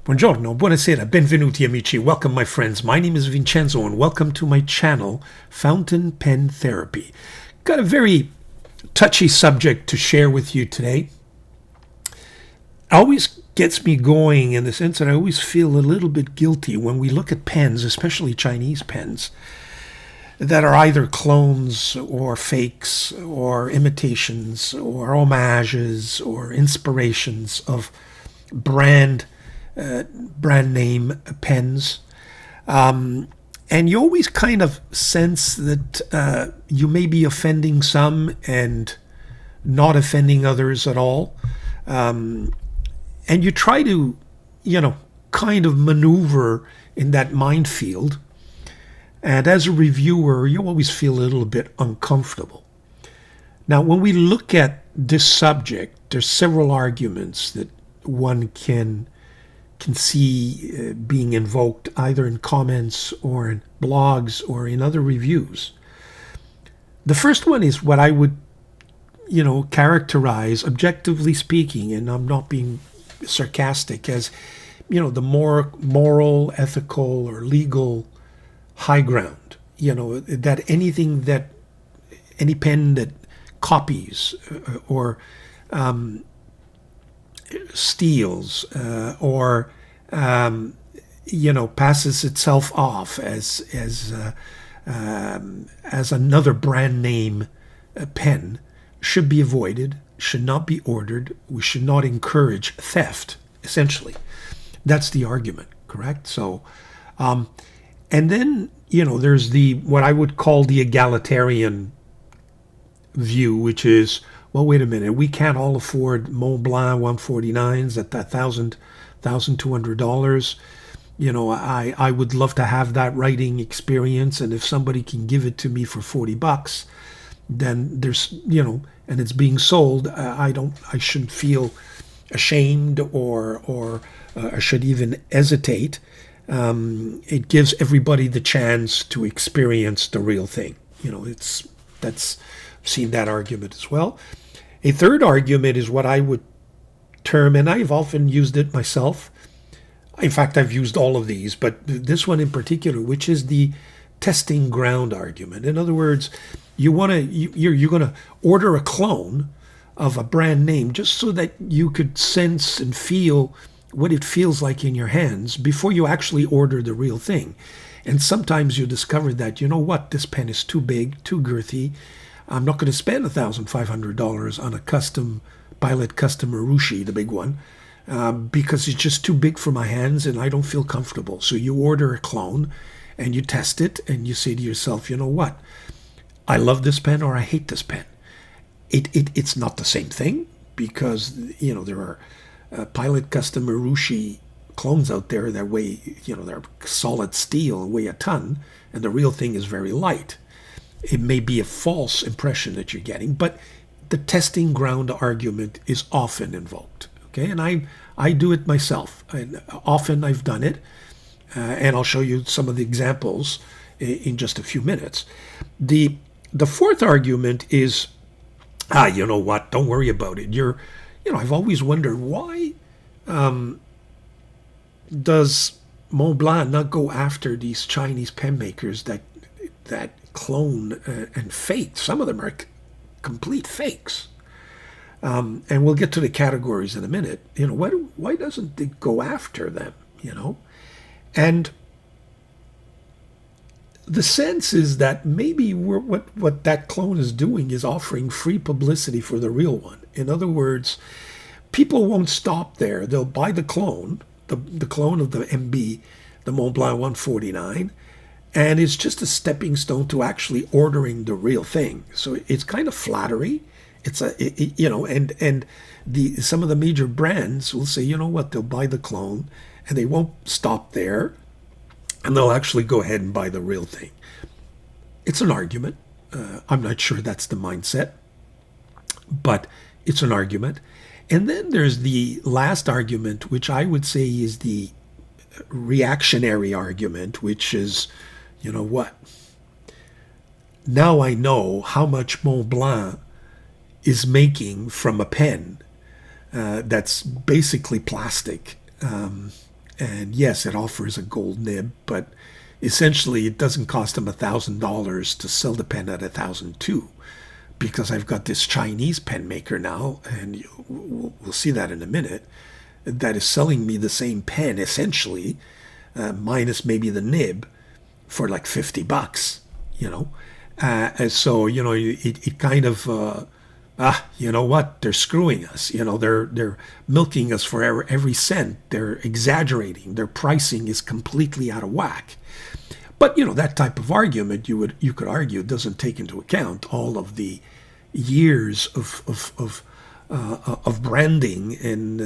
Buongiorno, buonasera, benvenuti amici. Welcome my friends. My name is Vincenzo and welcome to my channel, Fountain Pen Therapy. Got a very touchy subject to share with you today. Always gets me going in the sense that I always feel a little bit guilty when we look at pens, especially Chinese pens, that are either clones or fakes or imitations or homages or inspirations of brand name pens. And you always kind of sense that you may be offending some and not offending others at all. And you try to, kind of maneuver in that minefield. And as a reviewer, you always feel a little bit uncomfortable. Now, when we look at this subject, there's several arguments that one can see being invoked either in comments or in blogs or in other reviews. The first one is what I would, characterize, objectively speaking, and I'm not being sarcastic, as, the more moral, ethical, or legal high ground. That any pen that copies or steals or passes itself off as another brand name pen should be avoided, should not be ordered. We should not encourage theft, essentially. That's the argument, correct? So and then there's what I would call the egalitarian view, which is, well, wait a minute, we can't all afford Mont Blanc 149s at $1,200. I would love to have that writing experience, and if somebody can give it to me for $40, then there's, and it's being sold, I shouldn't feel ashamed or I should even hesitate. It gives everybody the chance to experience the real thing. I've seen that argument as well. A third argument is what I would term, and I've often used it myself. In fact, I've used all of these, but this one in particular, which is the testing ground argument. In other words, you're going to order a clone of a brand name just so that you could sense and feel what it feels like in your hands before you actually order the real thing. And sometimes you discover that, this pen is too big, too girthy. I'm not going to spend $1,500 on a Pilot Custom Urushi, the big one, because it's just too big for my hands and I don't feel comfortable. So you order a clone and you test it and you say to yourself, I love this pen or I hate this pen. It's not the same thing because, there are Pilot Custom Urushi clones out there that weigh, they're solid steel and weigh a ton, and the real thing is very light. It may be a false impression that you're getting, but the testing ground argument is often invoked. Okay, and I do it myself, and often I've done it, and I'll show you some of the examples in just a few minutes. The fourth argument is, you know what? Don't worry about it. I've always wondered why does Mont Blanc not go after these Chinese pen makers that clone and fake. Some of them are complete fakes. And we'll get to the categories in a minute. Why doesn't it go after them? And the sense is that maybe what that clone is doing is offering free publicity for the real one. In other words, people won't stop there. They'll buy the clone, the clone of the MB, the Mont Blanc 149, and it's just a stepping stone to actually ordering the real thing. So it's kind of flattery. It's some of the major brands will say, they'll buy the clone and they won't stop there, and they'll actually go ahead and buy the real thing. It's an argument. I'm not sure that's the mindset, but it's an argument. And then there's the last argument, which I would say is the reactionary argument, which is, now I know how much Mont Blanc is making from a pen that's basically plastic. And yes, it offers a gold nib, but essentially it doesn't cost them $1,000 to sell the pen at 1,002, because I've got this Chinese pen maker now, and we'll see that in a minute, that is selling me the same pen essentially, minus maybe the nib, for like $50, you know. And so, you know, it kind of, you know what? They're screwing us. You know, they're milking us for every cent. They're exaggerating. Their pricing is completely out of whack. But, you know, that type of argument, you could argue, doesn't take into account all of the years of branding and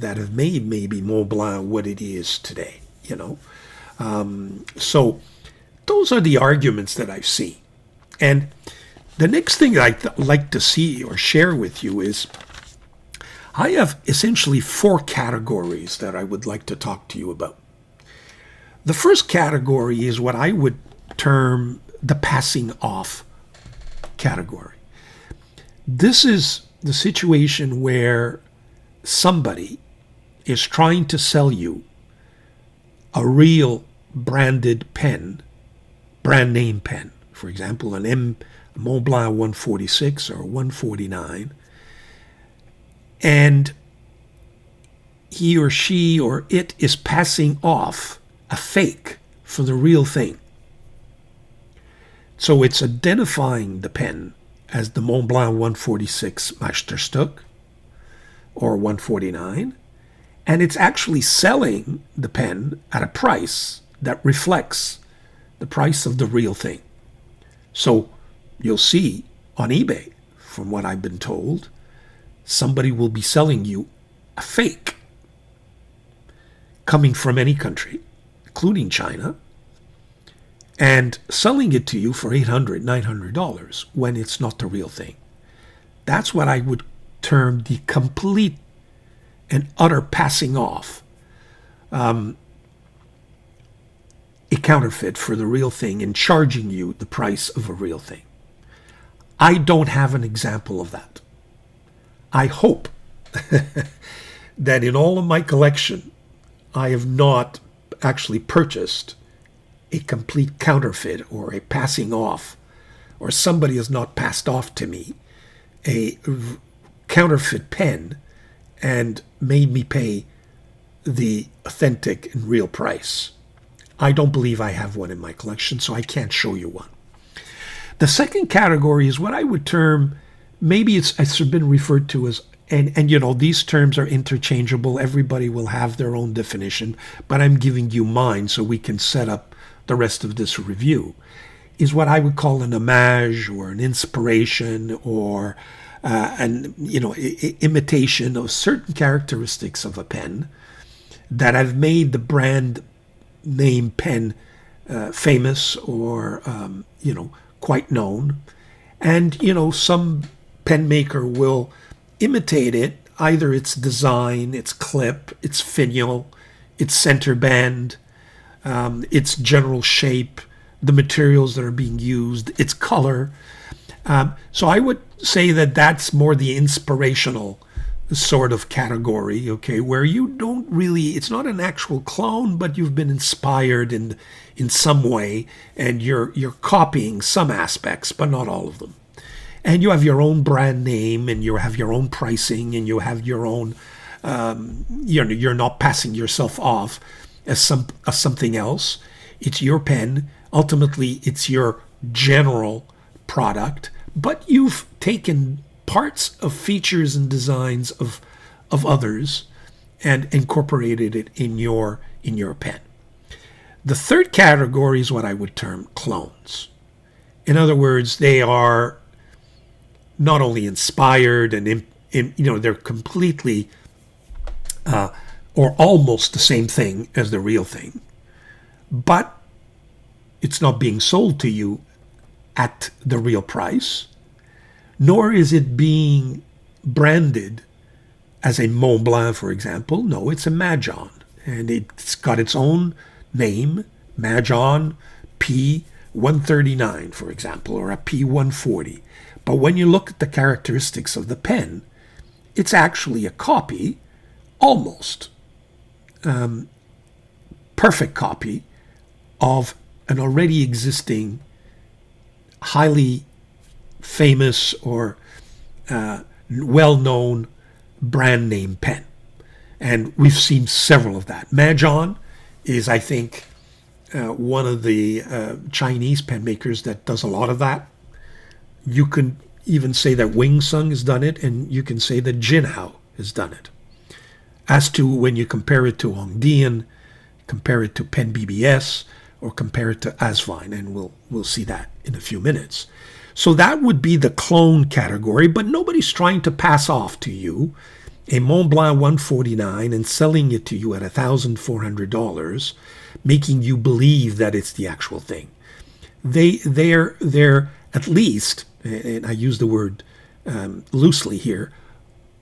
that have made maybe Montblanc what it is today. You know, so those are the arguments that I've seen. And the next thing I'd like to see or share with you is I have essentially 4 categories that I would like to talk to you about. The first category is what I would term the passing off category. This is the situation where somebody is trying to sell you a real branded pen, brand name pen. For example, an Montblanc 146 or 149, and he or she or it is passing off a fake for the real thing. So it's identifying the pen as the Montblanc 146 Meisterstück or 149, and it's actually selling the pen at a price that reflects the price of the real thing. So you'll see on eBay, from what I've been told, somebody will be selling you a fake coming from any country, including China, and selling it to you for $800, $900 when it's not the real thing. That's what I would term the complete and utter passing off a counterfeit for the real thing and charging you the price of a real thing. I don't have an example of that. I hope that in all of my collection, I have not actually purchased a complete counterfeit or a passing off, or somebody has not passed off to me a counterfeit pen and made me pay the authentic and real price. I don't believe I have one in my collection, so I can't show you one. The second category is what I would term, maybe it's been referred to as, and you know, these terms are interchangeable. Everybody will have their own definition, but I'm giving you mine so we can set up the rest of this review, is what I would call an homage or an inspiration or imitation of certain characteristics of a pen that have made the brand name pen famous or quite known. And some pen maker will imitate it, either its design, its clip, its finial, its center band, its general shape, the materials that are being used, its color. So I would say that that's more the inspirational sort of category, okay, where you don't really, it's not an actual clone, but you've been inspired in some way, and you're copying some aspects, but not all of them. And you have your own brand name, and you have your own pricing, and you have your own, you're not passing yourself off as something else. It's your pen. Ultimately, it's your general product, but you've taken parts of features and designs of others and incorporated it in your pen. The third category is what I would term clones. In other words, they are not only inspired and they're completely or almost the same thing as the real thing, but it's not being sold to you at the real price, nor is it being branded as a Montblanc, for example. No, it's a Majon, and it's got its own name, Majon P139, for example, or a P140. But when you look at the characteristics of the pen, it's actually a copy, almost, perfect copy of an already existing, highly famous or well-known brand name pen. And we've seen several of that. Majon is, I think, one of the Chinese pen makers that does a lot of that. You can even say that Wing Sung has done it, and you can say that Jinhao has done it. As to when you compare it to Hongdian, compare it to Pen BBS, or compare it to Asvine, and we'll see that in a few minutes. So that would be the clone category, but nobody's trying to pass off to you a Montblanc 149 and selling it to you at $1,400, making you believe that it's the actual thing. They're at least, and I use the word loosely here,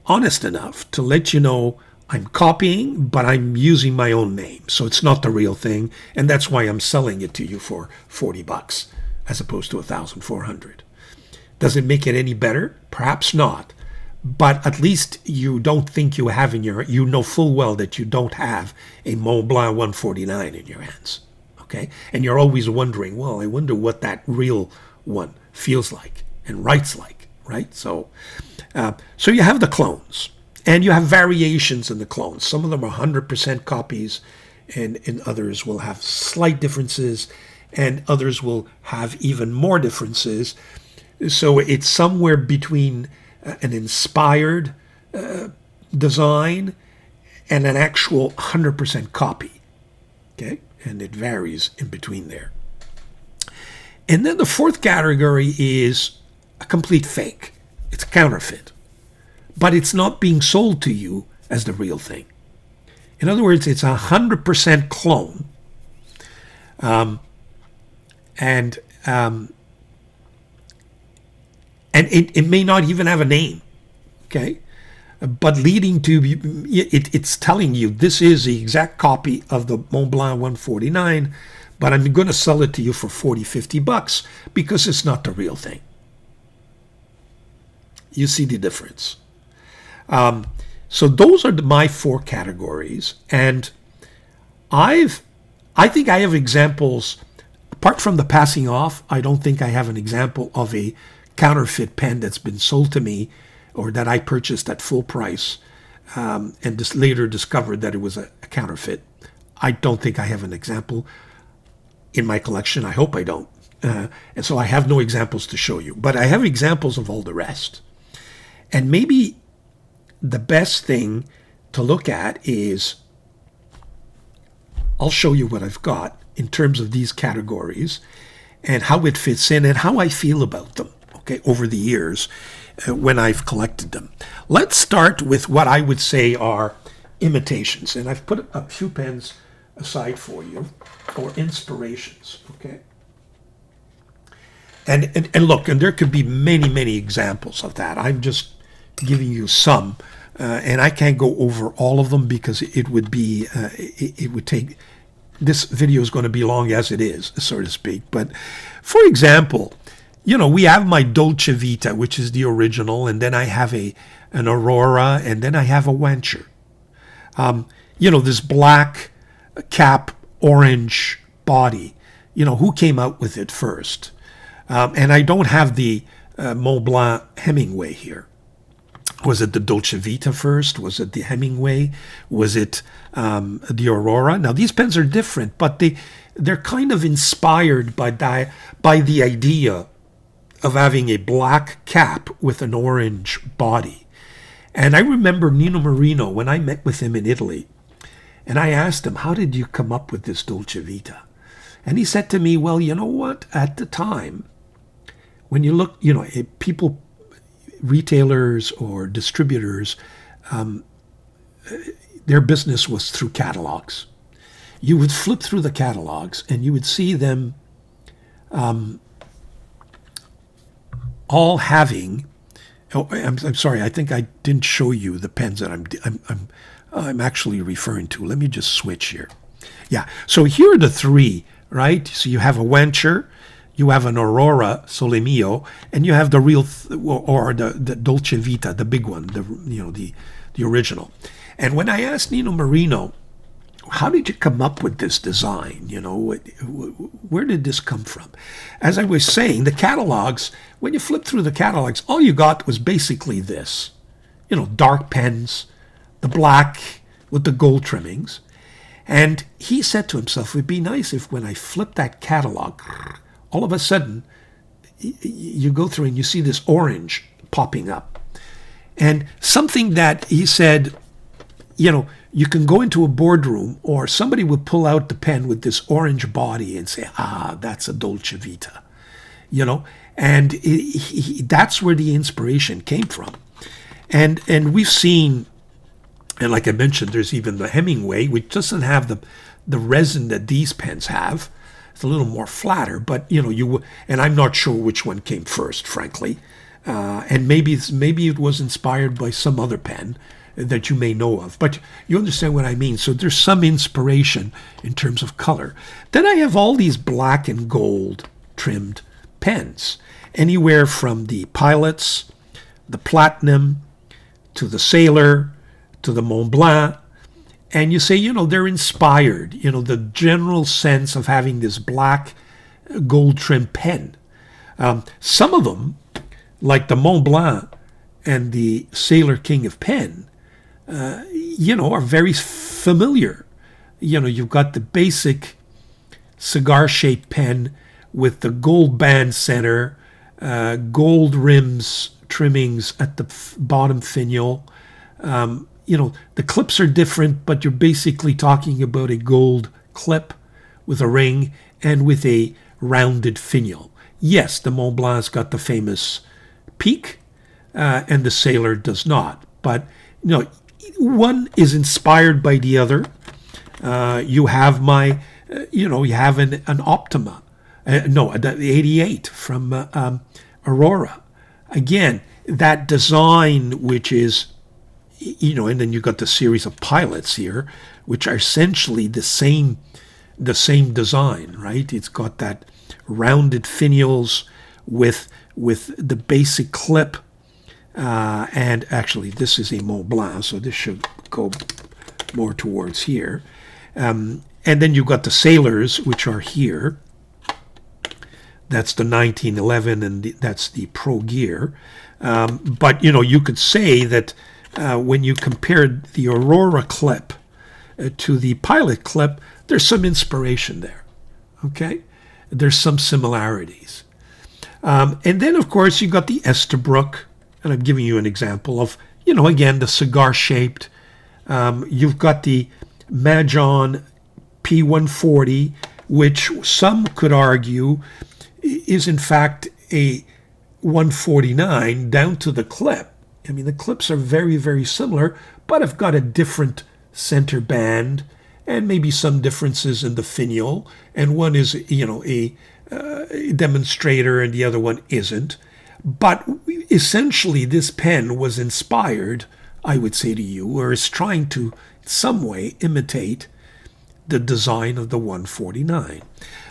honest enough to let you know I'm copying, but I'm using my own name, so it's not the real thing, and that's why I'm selling it to you for $40 as opposed to $1,400. Does it make it any better? Perhaps not. But at least you don't think you have you know full well that you don't have a Montblanc 149 in your hands, okay? And you're always wondering, well, I wonder what that real one feels like and writes like, right? So you have the clones, and you have variations in the clones. Some of them are 100% copies, and others will have slight differences, and others will have even more differences. So it's somewhere between an inspired design and an actual 100% copy, okay? And it varies in between there. And then the fourth category is a complete fake. It's a counterfeit, but it's not being sold to you as the real thing. In other words, it's 100% clone, and it may not even have a name, okay? But leading to, it's telling you this is the exact copy of the Montblanc 149, but I'm going to sell it to you for $40-50 because it's not the real thing. You see the difference. So those are my four categories, and I think I have examples. Apart from the passing off, I don't think I have an example of a counterfeit pen that's been sold to me or that I purchased at full price and just later discovered that it was a counterfeit. I don't think I have an example in my collection. I hope I don't. And so I have no examples to show you, but I have examples of all the rest. And maybe the best thing to look at is, I'll show you what I've got in terms of these categories and how it fits in and how I feel about them, okay, over the years when I've collected them. Let's start with what I would say are imitations. And I've put a few pens aside for you, or inspirations, okay? And look, and there could be many, many examples of that. I'm just giving you some, and I can't go over all of them because it would be, it would take, this video is going to be long as it is, so to speak. But for example, you know, we have my Dolce Vita, which is the original, and then I have an Aurora, and then I have a Wencher. You know, this black cap, orange body, you know, who came out with it first? And I don't have the Montblanc Hemingway here. Was it the Dolce Vita first? Was it the Hemingway? Was it the Aurora? Now, these pens are different, but they're kind of inspired by the idea of having a black cap with an orange body. And I remember Nino Marino, when I met with him in Italy, and I asked him, how did you come up with this Dolce Vita? And he said to me, well, you know what? At the time, when you look, you know, people, retailers or distributors, their business was through catalogs. You would flip through the catalogs and you would see them all having. Oh, I'm sorry. I think I didn't show you the pens that I'm actually referring to. Let me just switch here. Yeah. So here are the three, right? So you have a Wencher, you have an Aurora Sole Mio, and you have the real or the Dolce Vita, the big one, the original. And when I asked Nino Marino how did you come up with this design? Where did this come from? As I was saying, the catalogs, when you flip through the catalogs, all you got was basically this. Dark pens, the black with the gold trimmings. And he said to himself, it would be nice if when I flip that catalog, all of a sudden, you go through and you see this orange popping up. And something that he said, you can go into a boardroom or somebody would pull out the pen with this orange body and say, that's a Dolce Vita, and that's where the inspiration came from. And we've seen, and like I mentioned, there's even the Hemingway, which doesn't have the resin that these pens have. It's a little more flatter, but and I'm not sure which one came first, frankly. And maybe it was inspired by some other pen that you may know of, but you understand what I mean. So there's some inspiration in terms of color. Then I have all these black and gold trimmed pens, anywhere from the Pilots, the Platinum, to the Sailor, to the Mont Blanc. And you say, they're inspired, the general sense of having this black gold trimmed pen. Some of them, like the Mont Blanc and the Sailor King of Pen, are very familiar. You've got the basic cigar-shaped pen with the gold band center, gold rims, trimmings at the bottom finial. The clips are different, but you're basically talking about a gold clip with a ring and with a rounded finial. Yes, the Mont Blanc's got the famous peak, and the Sailor does not. But, one is inspired by the other. You have you have an Optima. The 88 from Aurora. Again, that design, which is, and then you've got the series of Pilots here, which are essentially the same design, right? It's got that rounded finials with the basic clip, and actually this is a Mont Blanc, so this should go more towards here. And then you've got the Sailors, which are here. That's the 1911, and that's the Pro Gear. But you could say that when you compared the Aurora clip to the Pilot clip, there's some inspiration there. Okay, there's some similarities. And then, of course, you got the Estabrook, and I'm giving you an example of, again, the cigar-shaped. You've got the Majon P140, which some could argue is, in fact, a 149 down to the clip. I mean, the clips are very, very similar, but have got a different center band and maybe some differences in the finial. And one is, a demonstrator and the other one isn't. But essentially, this pen was inspired, I would say to you, or is trying to, in some way, imitate the design of the 149.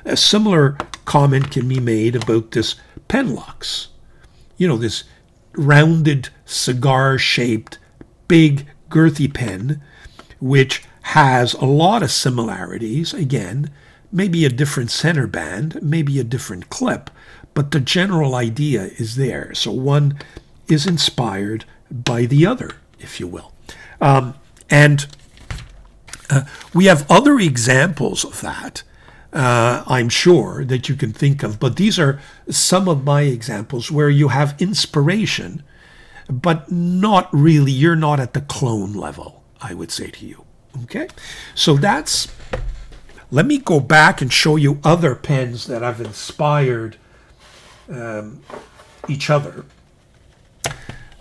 A similar comment can be made about this Penlux. This rounded, cigar-shaped, big, girthy pen, which has a lot of similarities. Again, maybe a different center band, maybe a different clip, but the general idea is there. So one is inspired by the other, if you will. And we have other examples of that, I'm sure, that you can think of. But these are some of my examples where you have inspiration, but not really, you're not at the clone level, I would say to you. Okay? So let me go back and show you other pens that have inspired each other.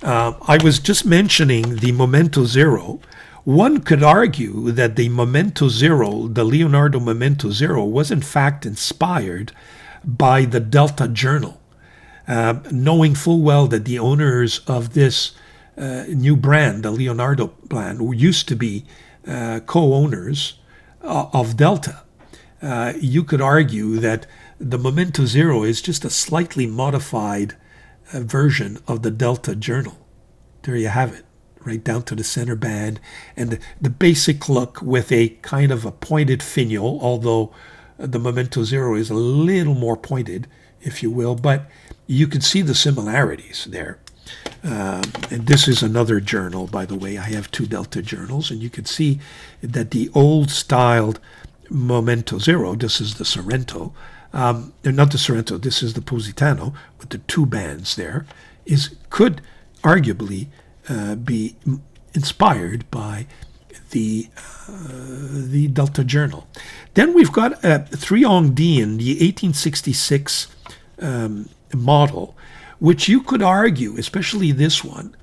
I was just mentioning the Momento Zero. One could argue that the Momento Zero, the Leonardo Momento Zero, was in fact inspired by the Delta Journal, knowing full well that the owners of this new brand, the Leonardo brand, who used to be co-owners of Delta. You could argue that the Momento Zero is just a slightly modified version of the Delta Journal. There you have it, right down to the center band, and the basic look with a kind of a pointed finial, although the Memento Zero is a little more pointed, if you will, but you can see the similarities there. And this is another journal, by the way. I have 2 Delta journals, and you can see that the old styled Memento Zero, this is the Sorrento, not the Sorrento, this is the Positano with the 2 bands there, could arguably be inspired by the Delta journal. Then we've got a Triongdean, the 1866 model, which you could argue, especially this one,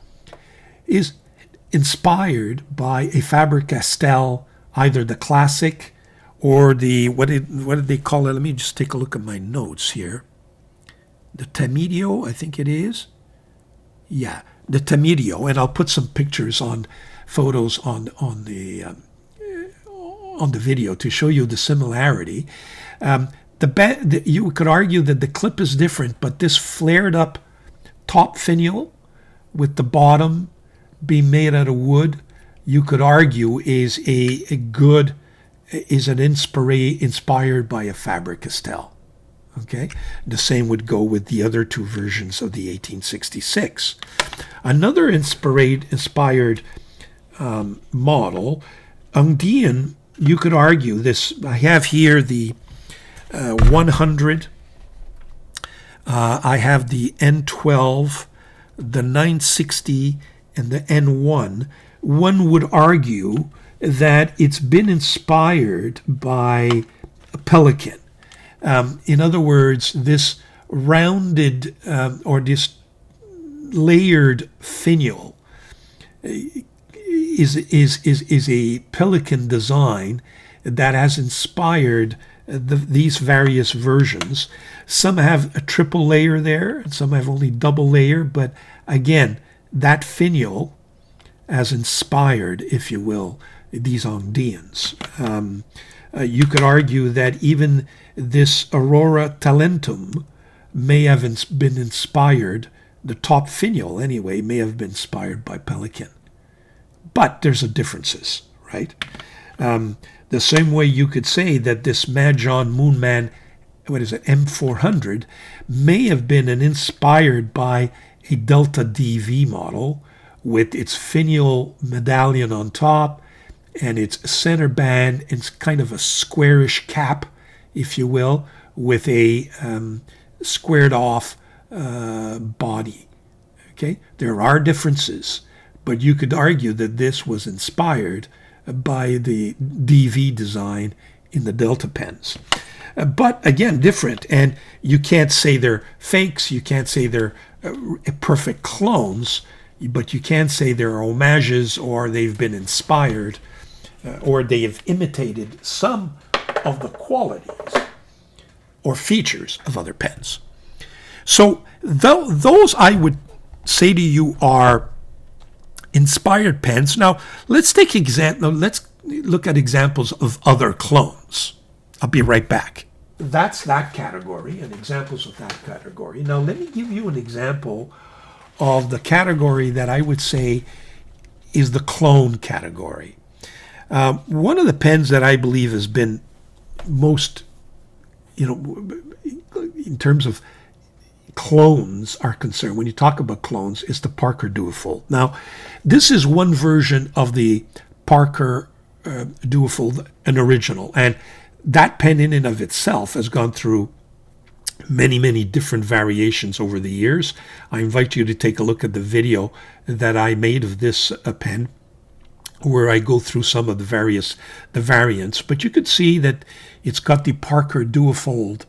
is inspired by a Faber-Castell, either the classic or the, what did they call it? Let me just take a look at my notes here. The Tamidio, I think it is. Yeah, the Tamidio, and I'll put some pictures on photos on the video to show you the similarity. You could argue that the clip is different, but this flared up top finial with the bottom being made out of wood, you could argue is inspired by a Faber-Castell. Okay, the same would go with the other 2 versions of the 1866. Another inspired model, Ungdean, you could argue this. I have here the 100. I have the N12, the 960, and the N1. One would argue that it's been inspired by a pelican. In other words, this rounded or this layered finial is a pelican design that has inspired these various versions. Some have a triple layer there, and some have only double layer, but again, that finial has inspired, if you will, these Ungdeans. You could argue that even this Aurora Talentum may have been inspired, the top finial anyway, may have been inspired by pelican. But there's differences, right? The same way you could say that this Majon Moonman, M400, may have been inspired by a Delta DV model with its finial medallion on top and its center band. It's kind of a squarish cap, if you will, with a squared off body. Okay, there are differences, but you could argue that this was inspired by the DV design in the Delta pens. But again, different, and you can't say they're fakes, you can't say they're perfect clones, but you can say they're homages, or they've been inspired, or they have imitated some of the qualities or features of other pens. So those, I would say to you, are inspired pens. Now let's look at examples of other clones. I'll be right back. That's that category and examples of that category. Now let me give you an example of the category that I would say is the clone category. One of the pens that I believe has been most, in terms of clones are concerned, when you talk about clones, is the Parker Duofold. Now, this is one version of the Parker Duofold, an original, and that pen in and of itself has gone through many, many different variations over the years. I invite you to take a look at the video that I made of this pen, where I go through some of the variants. But you could see that it's got the Parker Duofold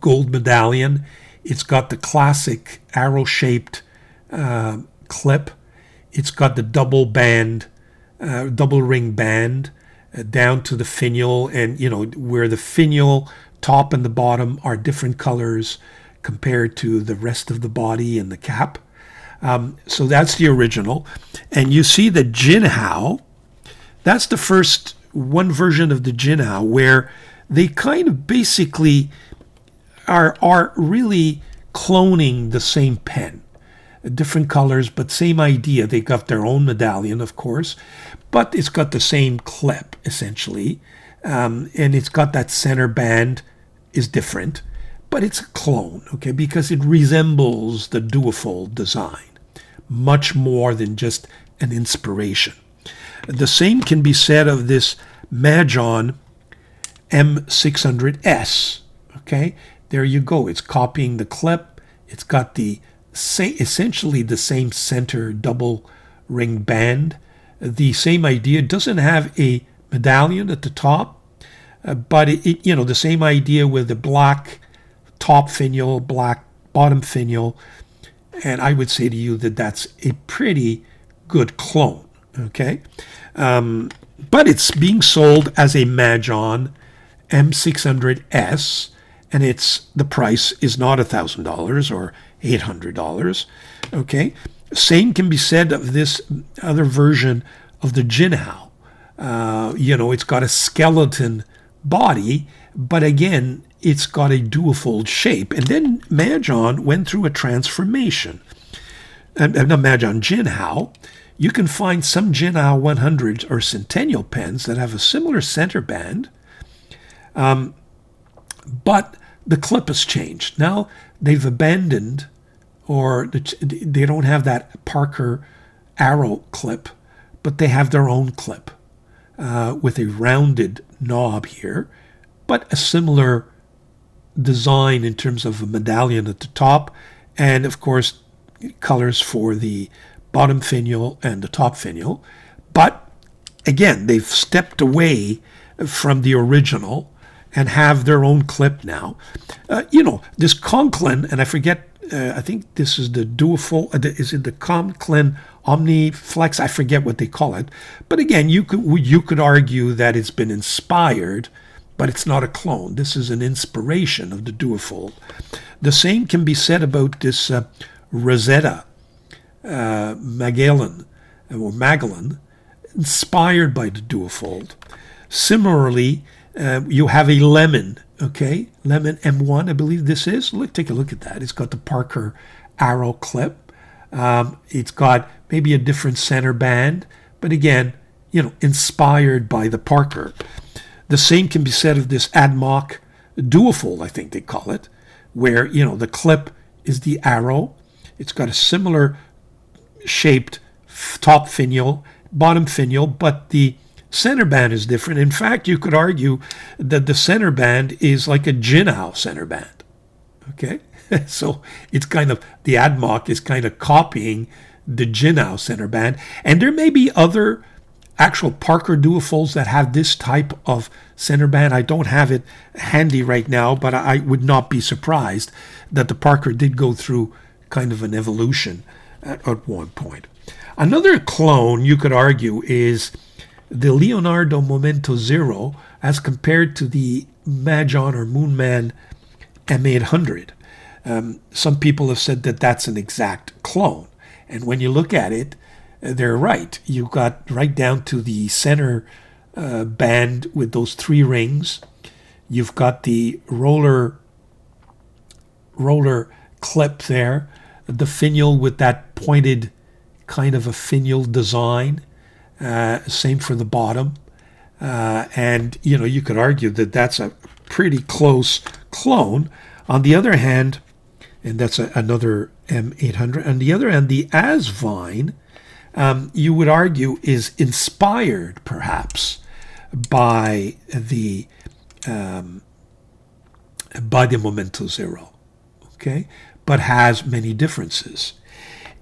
gold medallion. It's got the classic arrow-shaped clip. It's got the double ring band down to the finial, and where the finial top and the bottom are different colors compared to the rest of the body and the cap. So that's the original. And you see the Jinhao. That's the first one version of the Jinhao, where they kind of basically are really cloning the same pen. different colors, but same idea. They got their own medallion, of course, but it's got the same clip, essentially. And it's got that center band is different, but it's a clone, okay, because it resembles the duofold design much more than just an inspiration. The same can be said of this Majon M600S, okay? There you go. It's copying the clip. It's got the essentially the same center double ring band. The same idea. It doesn't have a medallion at the top, but it the same idea with the black top finial, black bottom finial, and I would say to you that that's a pretty good clone, okay? But it's being sold as a Majon M600S, and the price is not $1,000 or $800, okay? Same can be said of this other version of the Jinhao. It's got a skeleton body, but again, it's got a duofold shape. And then Majon went through a transformation. Not Majon, Jinhao. You can find some Jinhao 100s or Centennial pens that have a similar center band, but the clip has changed. Now they've abandoned, or they don't have that Parker arrow clip, but they have their own clip with a rounded knob here, but a similar design in terms of a medallion at the top, and of course colors for the bottom finial and the top finial. But again, they've stepped away from the original and have their own clip now. This Conklin, and I forget, I think this is the duofold, is it the Conklin Omniflex? I forget what they call it. But again, you could argue that it's been inspired, but it's not a clone. This is an inspiration of the duofold. The same can be said about this Rosetta Magellan, inspired by the duofold. Similarly, you have a Lemon, okay? Lemon M1, I believe this is. Take a look at that. It's got the Parker arrow clip. It's got maybe a different center band, but again, inspired by the Parker. The same can be said of this Admoc duofold, I think they call it, where, the clip is the arrow. It's got a similar shaped top finial, bottom finial, but the center band is different. In fact, you could argue that the center band is like a Jinhao center band, okay? So it's kind of, the Admoc is kind of copying the Jinhao center band. And there may be other actual Parker duofolds that have this type of center band. I don't have it handy right now, but I would not be surprised that the Parker did go through kind of an evolution at one point. Another clone, you could argue, is the Leonardo Momento Zero as compared to the Majon or Moonman M800. Some people have said that that's an exact clone. And when you look at it, they're right. You've got right down to the center band with those three rings. You've got the roller clip there, the finial with that pointed kind of a finial design. Same for the bottom. And, you could argue that that's a pretty close clone. On the other hand, and that's another M800, on the other hand, the Asvine, you would argue, is inspired perhaps by the Momento Zero, okay, but has many differences.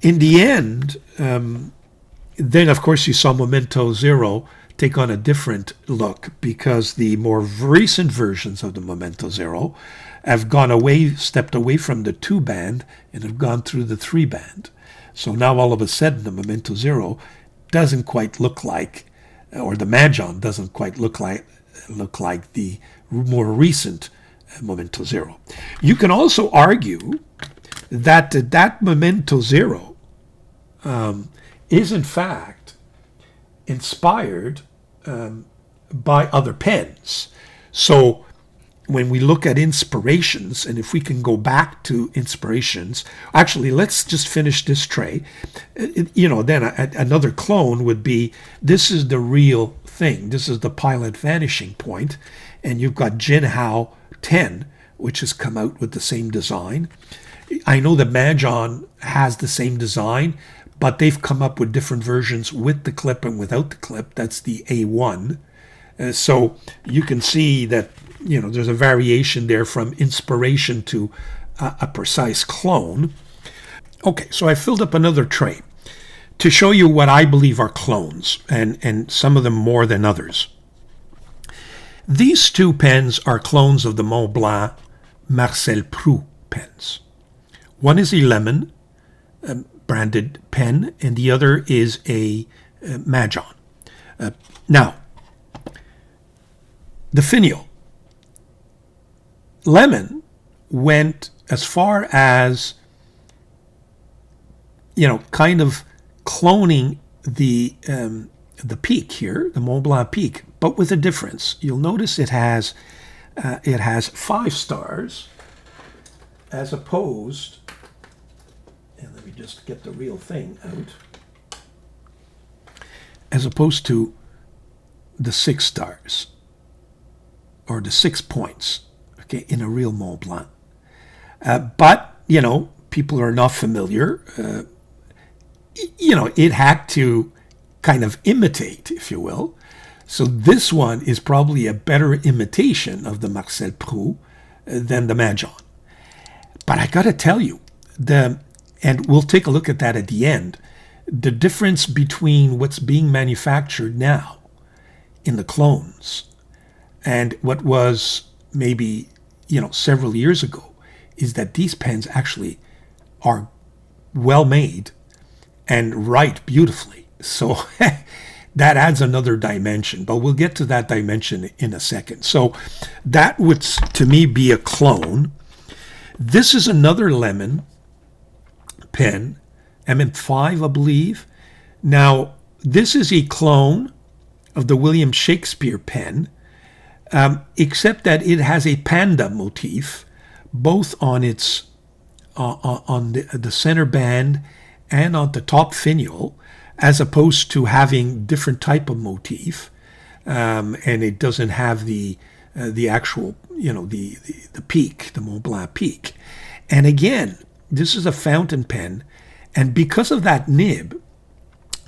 In the end, then of course you saw Momento Zero take on a different look because the more recent versions of the Momento Zero have stepped away from the 2-band and have gone through the 3-band. So now all of a sudden the Momento Zero doesn't quite look like, or the Majon doesn't quite look like the more recent Momento Zero. You can also argue that that Momento Zero is in fact inspired by other pens. So when we look at inspirations, and if we can go back to inspirations, actually, let's just finish this tray. Then another clone would be, this is the real thing. This is the pilot vanishing point, and you've got Jinhao 10, which has come out with the same design. I know that Majon has the same design, but they've come up with different versions with the clip and without the clip. That's the A1. So you can see that, there's a variation there from inspiration to a precise clone. Okay, so I filled up another tray to show you what I believe are clones, and some of them more than others. These two pens are clones of the Montblanc Marcel Proust pens. One is a lemon branded pen, and the other is a Majon. Now, the finial. Lemon went as far as, kind of cloning the peak here, the Mont Blanc peak, but with a difference. You'll notice it has 5 stars as opposed, and let me just get the real thing out, as opposed to the 6 stars or the 6 points, okay, in a real Mont Blanc. But, people are not familiar. It had to kind of imitate, if you will. So this one is probably a better imitation of the Marcel Proust than the Majon. But I got to tell you, and we'll take a look at that at the end, the difference between what's being manufactured now in the clones and what was maybe, several years ago, is that these pens actually are well made and write beautifully. So that adds another dimension, but we'll get to that dimension in a second. So that would, to me, be a clone. This is another lemon pen, MM5, I believe. Now, this is a clone of the William Shakespeare pen, except that it has a panda motif, both on its on the center band and on the top finial, as opposed to having different type of motif, and it doesn't have the actual, the peak, the Mont Blanc peak. And again, this is a fountain pen, and because of that nib,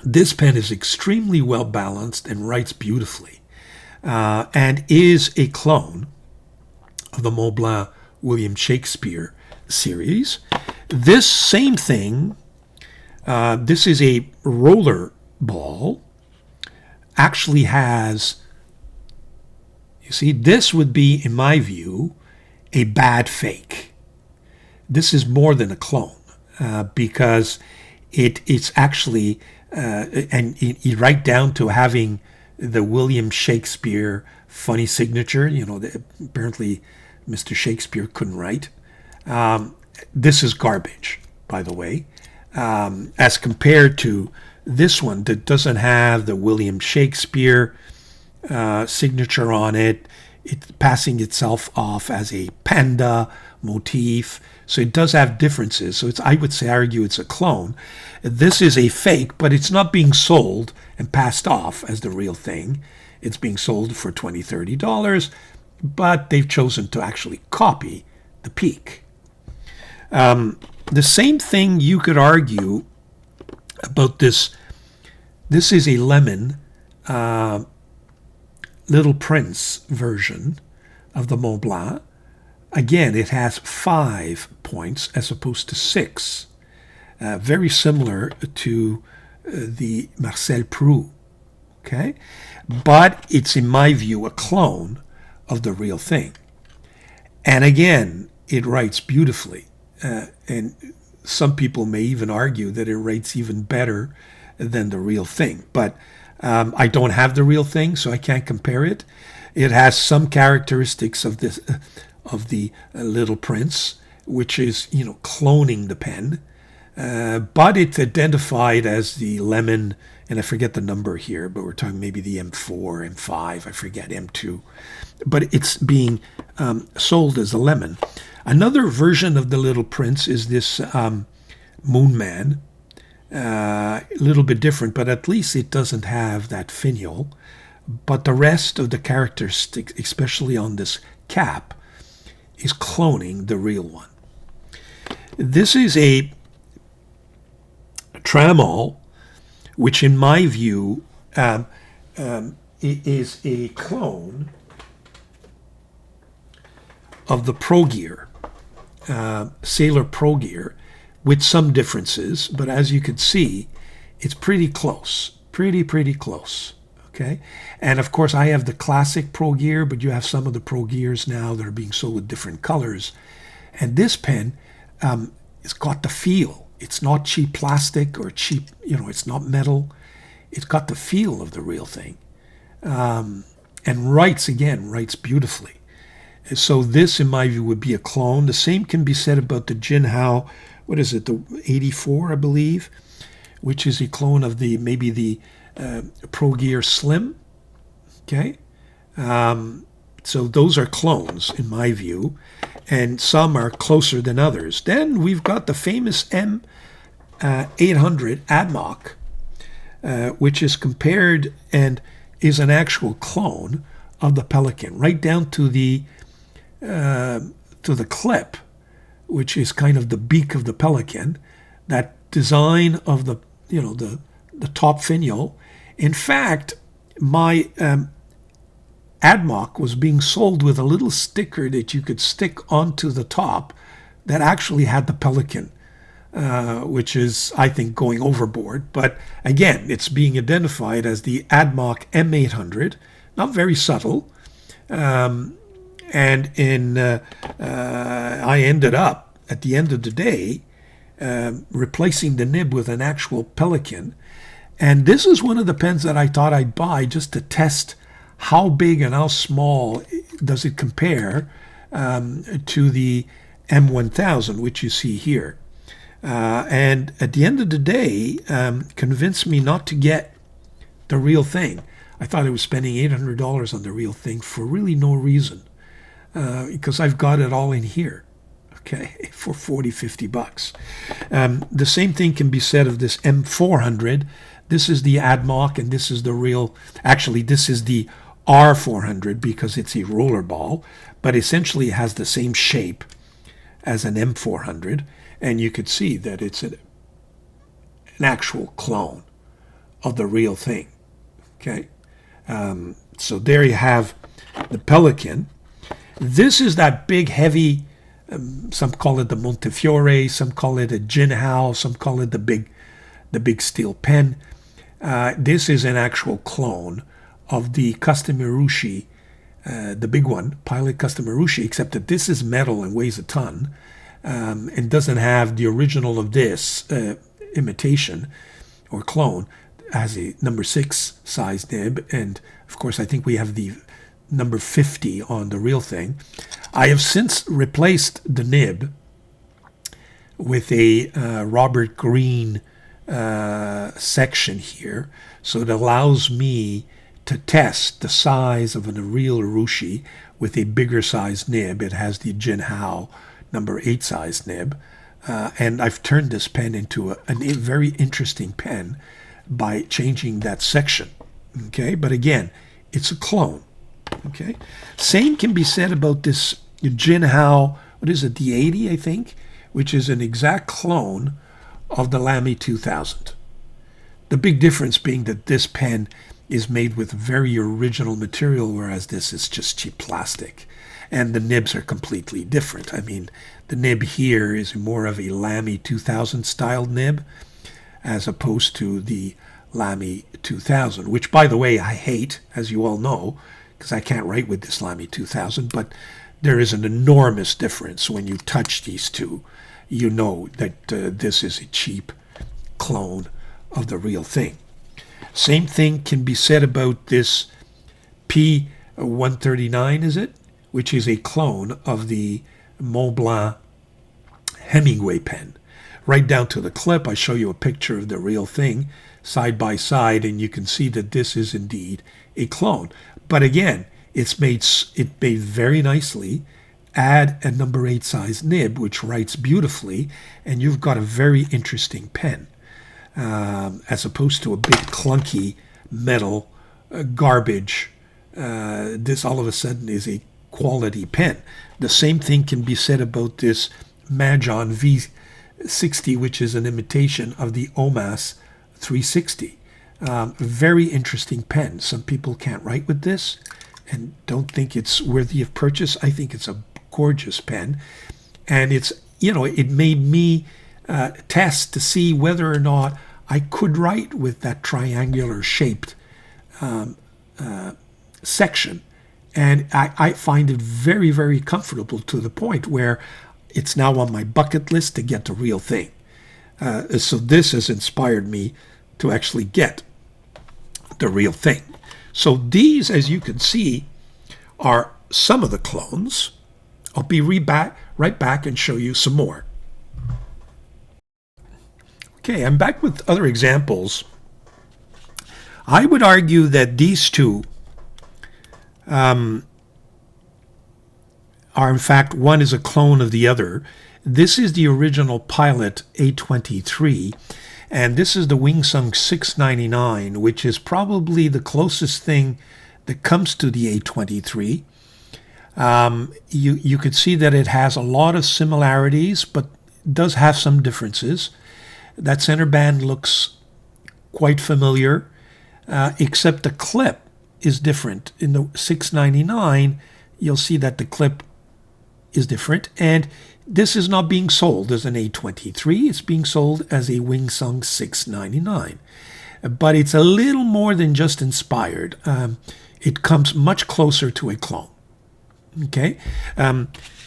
this pen is extremely well balanced and writes beautifully, and is a clone of the Mont Blanc William Shakespeare series. This same thing, this is a roller ball, actually has, you see, this would be, in my view, a bad fake. This is more than a clone, because it's actually, and you write down to having the William Shakespeare funny signature, apparently Mr. Shakespeare couldn't write. This is garbage, by the way, as compared to this one that doesn't have the William Shakespeare signature on it. It's passing itself off as a panda motif. So it does have differences. So I would argue it's a clone. This is a fake, but it's not being sold and passed off as the real thing. It's being sold for $20, $30, but they've chosen to actually copy the peak. The same thing you could argue about this. This is a lemon Little Prince version of the Mont Blanc. Again, it has 5 points as opposed to 6. Very similar to the Marcel Proust. Okay? But it's, in my view, a clone of the real thing. And again, it writes beautifully. And some people may even argue that it writes even better than the real thing. But I don't have the real thing, so I can't compare it. It has some characteristics of this, of the Little Prince, which is, cloning the pen. but it's identified as the lemon, and I forget the number here, but we're talking maybe the M4, M5, I forget, M2. But it's being sold as a lemon. Another version of the Little Prince is this Moon Man. A little bit different, but at least it doesn't have that finial. But the rest of the characteristics, especially on this cap, is cloning the real one. This is a tramol, which in my view is a clone of the Pro Gear, Sailor Pro Gear, with some differences, but as you can see, it's pretty close, pretty close. Okay, and of course I have the classic Pro Gear, but you have some of the Pro Gears now that are being sold with different colors. And this pen, it's got the feel. It's not cheap plastic or cheap, it's not metal. It's got the feel of the real thing, and writes beautifully. So this, in my view, would be a clone. The same can be said about the Jinhao. What is it? The 84, I believe, which is a clone of maybe the Pro Gear Slim. Okay, so those are clones in my view, and some are closer than others. Then we've got the famous M800 Admok, which is compared and is an actual clone of the Pelican, right down to the clip, which is kind of the beak of the Pelican. That design of the top finial. In fact, my Admok was being sold with a little sticker that you could stick onto the top that actually had the Pelican, which is, I think, going overboard. But again, it's being identified as the Admok M800, not very subtle. And I ended up, at the end of the day, replacing the nib with an actual Pelican. And this is one of the pens that I thought I'd buy just to test how big and how small does it compare to the M1000, which you see here. And at the end of the day, convinced me not to get the real thing. I thought I was spending $800 on the real thing for really no reason, because I've got it all in here, okay, for 40, 50 bucks. The same thing can be said of this M400. This is the Admok, and this is the real, actually this is the R400 because it's a roller ball, but essentially it has the same shape as an M400, and you could see that it's an actual clone of the real thing, okay? So there you have the Pelican. This is that big, heavy, some call it the Montefiore, some call it a Jinhao, some call it the big steel pen. This is an actual clone of the Custom Urushi, the big one, Pilot Custom Urushi, except that this is metal and weighs a ton, and doesn't have the original of this imitation or clone. Has a number 6 size nib, and of course I think we have the number 50 on the real thing. I have since replaced the nib with a Robert Greene section here, so it allows me to test the size of a real Urushi with a bigger size nib. It has the Jinhao number 8 size nib, and I've turned this pen into a very interesting pen by changing that section, okay? But again, it's a clone, okay? Same can be said about this Jinhao, what is it, the 80, I think, which is an exact clone of the Lamy 2000. The big difference being that this pen is made with very original material, whereas this is just cheap plastic. And the nibs are completely different. I mean, the nib here is more of a Lamy 2000 style nib, as opposed to the Lamy 2000, which, by the way, I hate, as you all know, because I can't write with this Lamy 2000, but there is an enormous difference when you touch these two. You know that this is a cheap clone of the real thing. Same thing can be said about this P139, is it? Which is a clone of the Montblanc Hemingway pen. right down to the clip. I show you a picture of the real thing side by side, and you can see that this is indeed a clone. But again, it made very nicely. Add a number 8 size nib, which writes beautifully, and you've got a very interesting pen, as opposed to a big clunky metal garbage. This all of a sudden is a quality pen. The same thing can be said about this Majon V60, which is an imitation of the Omas 360. Very interesting pen. Some people can't write with this and don't think it's worthy of purchase. I think it's a gorgeous pen, and it's, it made me test to see whether or not I could write with that triangular shaped section, and I find it very, very comfortable, to the point where it's now on my bucket list to get the real thing. So this has inspired me to actually get the real thing. So these, as you can see, are some of the clones. I'll be right back and show you some more. Okay, I'm back with other examples. I would argue that these two are, in fact, one is a clone of the other. This is the original Pilot A23, and this is the Wingsung 699, which is probably the closest thing that comes to the A23. You could see that it has a lot of similarities, but does have some differences. That center band looks quite familiar, except the clip is different. In the 699, you'll see that the clip is different, and this is not being sold as an A23. It's being sold as a Wingsung 699. But it's a little more than just inspired. It comes much closer to a clone. Okay,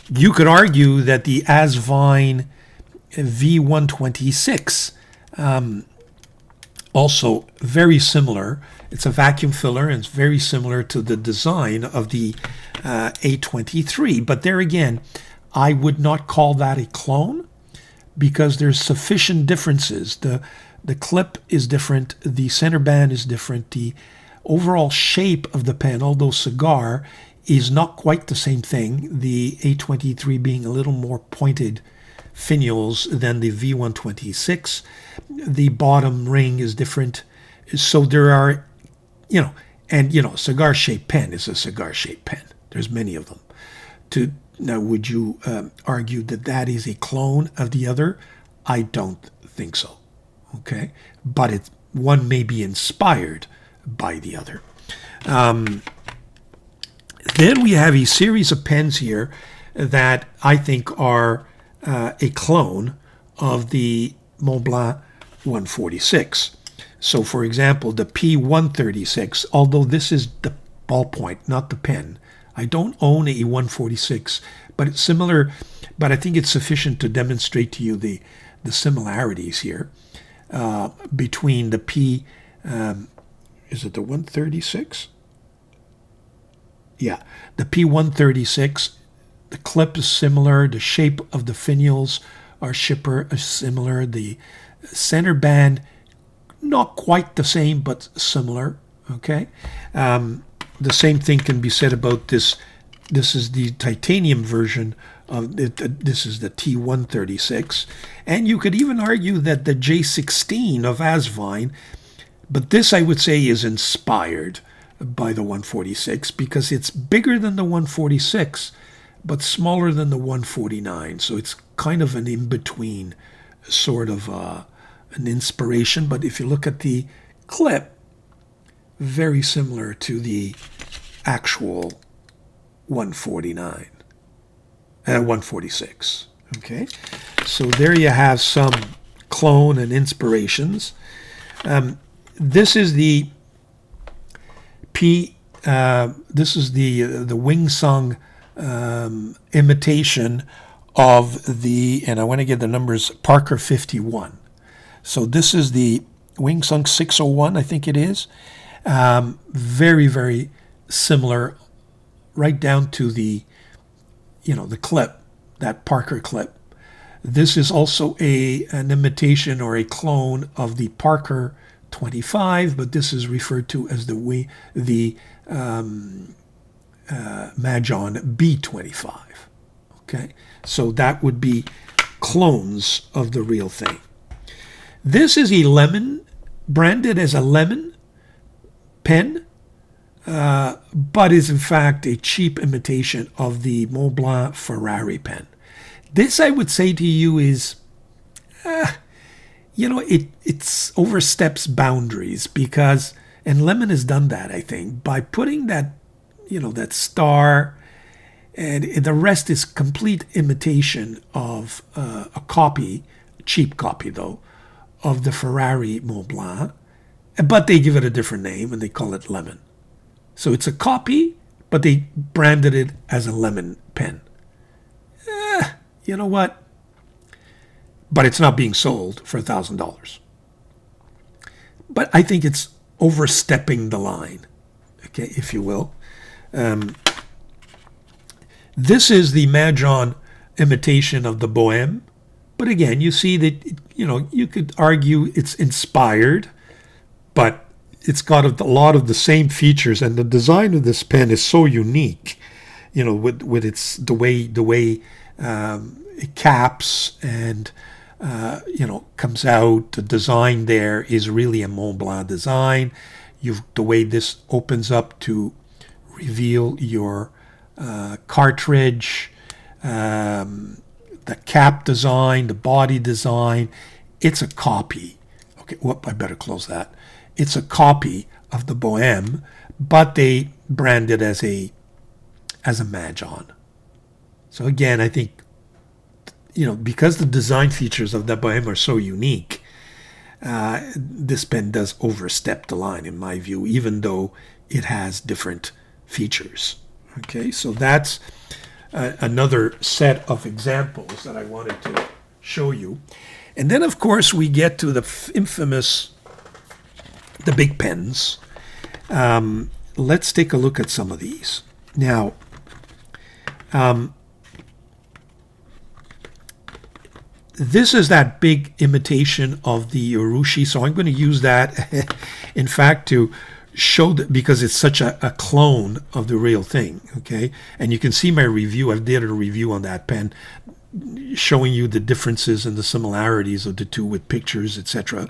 you could argue that the Asvine V126, also very similar. It's a vacuum filler, and it's very similar to the design of the A23. But there again, I would not call that a clone, because there's sufficient differences. The clip is different, the center band is different, the overall shape of the pen, although cigar, is not quite the same thing, the A23 being a little more pointed finials than the V126. The bottom ring is different. So there are, cigar-shaped pen is a cigar-shaped pen. There's many of them. Now, would you argue that that is a clone of the other? I don't think so. Okay? But one may be inspired by the other. Then we have a series of pens here that I think are a clone of the Montblanc 146. So, for example, the P136, although this is the ballpoint, not the pen. I don't own a 146, but it's similar. But I think it's sufficient to demonstrate to you the similarities here between the P. Is it the 136? Yeah, the P136, the clip is similar, the shape of the finials are similar, the center band, not quite the same, but similar, okay? The same thing can be said about this. This is the titanium version of it. This is the T136. And you could even argue that the J16 of Asvine, but this I would say is inspired by the 146 because it's bigger than the 146 but smaller than the 149, so it's kind of an in-between sort of an inspiration. But if you look at the clip, very similar to the actual 146. Okay, so there you have some clone and inspirations. This is the this is the Wingsung imitation of the, and I want to get the numbers, Parker 51. So this is the Wingsung 601, I think it is. Very, very similar, right down to the, the clip, that Parker clip. This is also an imitation or a clone of the Parker 25, but this is referred to as the Majon B25. Okay, so that would be clones of the real thing. This is a lemon, branded as a lemon pen, but is in fact a cheap imitation of the Montblanc Ferrari pen. This, I would say to you, is, it's oversteps boundaries because, and Lemon has done that, I think, by putting that, that star, and the rest is complete imitation of a copy, cheap copy though, of the Ferrari Montblanc, but they give it a different name and they call it Lemon. So it's a copy, but they branded it as a lemon pen. You know what? But it's not being sold for $1,000. But I think it's overstepping the line, okay, if you will. This is the Majon imitation of the Bohème. But again, you see that, you could argue it's inspired, but it's got a lot of the same features, and the design of this pen is so unique, with its the way it caps and comes out. The design there is really a Montblanc design. The way this opens up to reveal your cartridge, the cap design, the body design. It's a copy. Okay, I better close that. It's a copy of the Bohème, but they brand it as a Majon. So again, I think, because the design features of the Bohème are so unique, this pen does overstep the line, in my view, even though it has different features. Okay, so that's another set of examples that I wanted to show you. And then, of course, we get to the infamous, the big pens. Let's take a look at some of these. Now, this is that big imitation of the Urushi, so I'm going to use that, in fact, to show that, because it's such a clone of the real thing, okay? And you can see my review. I did a review on that pen, showing you the differences and the similarities of the two with pictures, etc.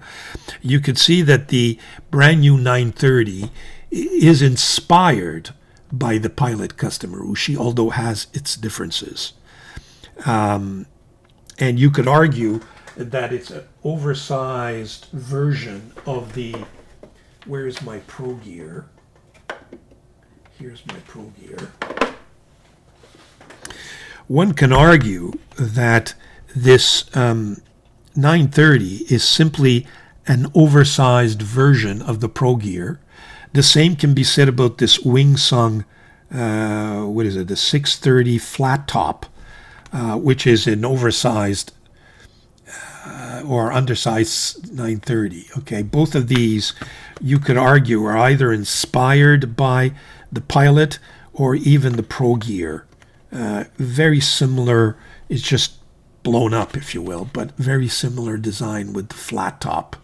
You could see that the brand new 930 is inspired by the Pilot Custom Urushi, although has its differences. And you could argue that it's an oversized version of the, where's my Pro Gear? Here's my Pro Gear. One can argue that this 930 is simply an oversized version of the Pro Gear. The same can be said about this Wingsung, the 630 flat top, which is an oversized or undersized 930. Okay, both of these, you could argue, are either inspired by the Pilot or even the Pro Gear. Very similar, it's just blown up, if you will, but very similar design with the flat top.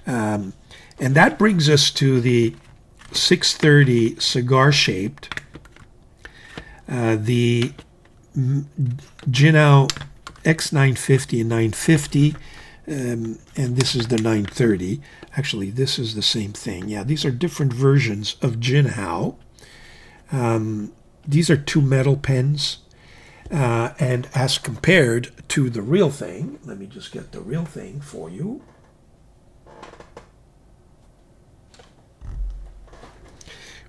And that brings us to the 630 cigar-shaped, the Jinhao X950 and 950, and this is the 930. Actually, this is the same thing. Yeah, these are different versions of Jinhao. These are two metal pens, and as compared to the real thing, let me just get the real thing for you.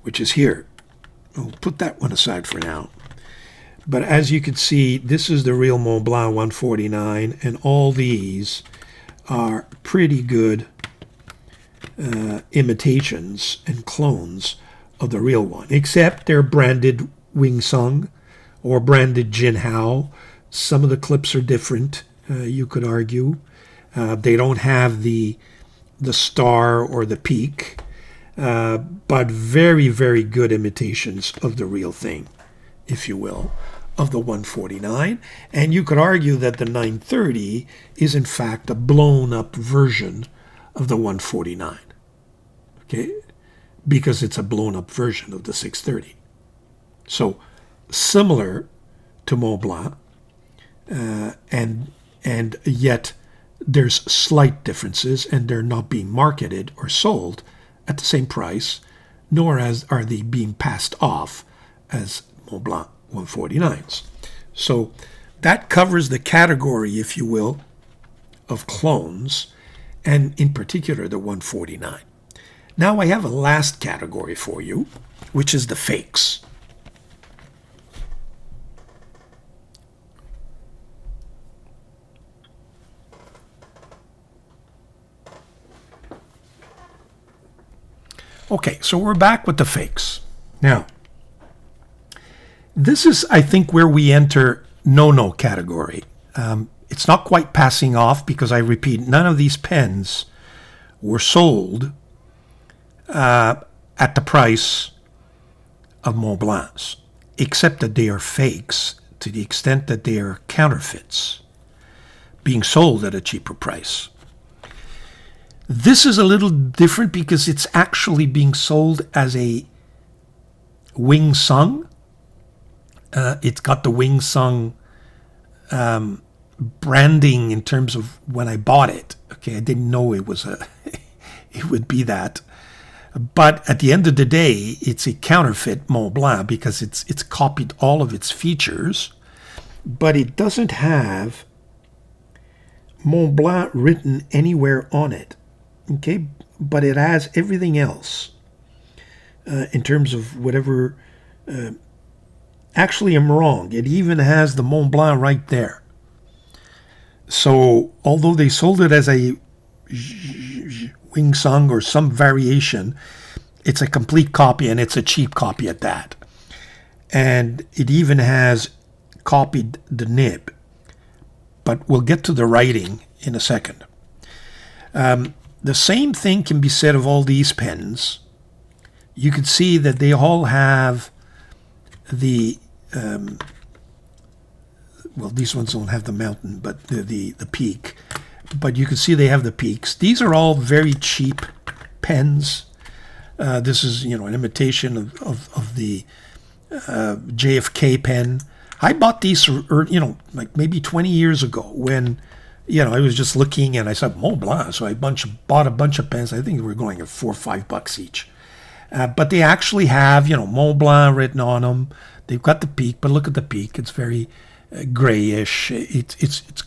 Which is here. I'll put that one aside for now. But as you can see, this is the real Montblanc 149, and all these are pretty good imitations and clones of the real one, except they're branded Wingsung or branded Jinhao. Some of the clips are different, you could argue. They don't have the star or the peak, but very, very good imitations of the real thing, if you will. of the 149, and you could argue that the 930 is in fact a blown up version of the 149, okay, because it's a blown up version of the 630. So similar to Mont Blanc, and yet there's slight differences, and they're not being marketed or sold at the same price, nor are they being passed off as Mont Blanc 149s. So that covers the category, if you will, of clones, and in particular the 149. Now I have a last category for you, which is the fakes. Okay, so we're back with the fakes. Now, this is, I think, where we enter no-no category. It's not quite passing off because, I repeat, none of these pens were sold at the price of Mont Blancs, except that they are fakes to the extent that they are counterfeits being sold at a cheaper price. This is a little different because it's actually being sold as a Wing Sung. It's got the Wing Sung branding in terms of when I bought it. Okay, I didn't know it was it would be that. But at the end of the day, it's a counterfeit Mont Blanc because it's copied all of its features, but it doesn't have Mont Blanc written anywhere on it. Okay, but it has everything else in terms of whatever. Actually, I'm wrong. It even has the Mont Blanc right there. So, although they sold it as a Wing Sung or some variation, it's a complete copy, and it's a cheap copy at that. And it even has copied the nib. But we'll get to the writing in a second. The same thing can be said of all these pens. You can see that they all have the, well, these ones don't have the mountain, but the peak. But you can see they have the peaks. These are all very cheap pens. This is, an imitation of the JFK pen. I bought these, like maybe 20 years ago when, I was just looking and I said Mont Blanc, so I bought a bunch of pens. I think they were going at $4 or $5 each. But they actually have, Mont Blanc written on them. They've got the peak, but look at the peak. It's very grayish. It's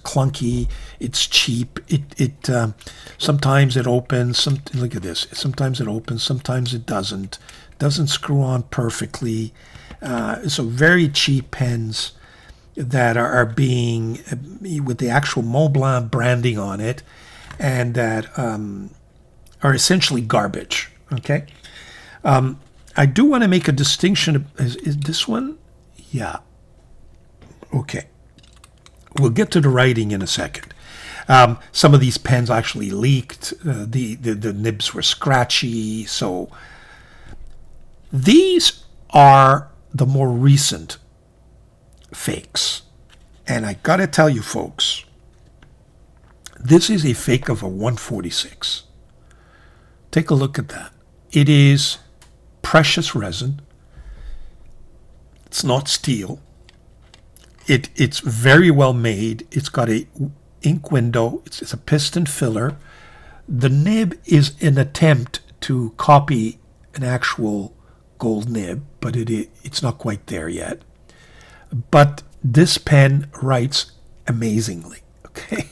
clunky. It's cheap. It sometimes it opens. Look at this. Sometimes it opens. Sometimes it doesn't. Doesn't screw on perfectly. So very cheap pens that are being with the actual Mont Blanc branding on it, and that are essentially garbage. Okay. I do want to make a distinction. Is this one? Yeah. Okay. We'll get to the writing in a second. Some of these pens actually leaked. The nibs were scratchy. So these are the more recent fakes. And I got to tell you, folks, this is a fake of a 146. Take a look at that. It is precious resin. It's not steel. It's very well made. It's got a ink window. It's a piston filler. The nib is an attempt to copy an actual gold nib, but it's not quite there yet. But this pen writes amazingly. Okay,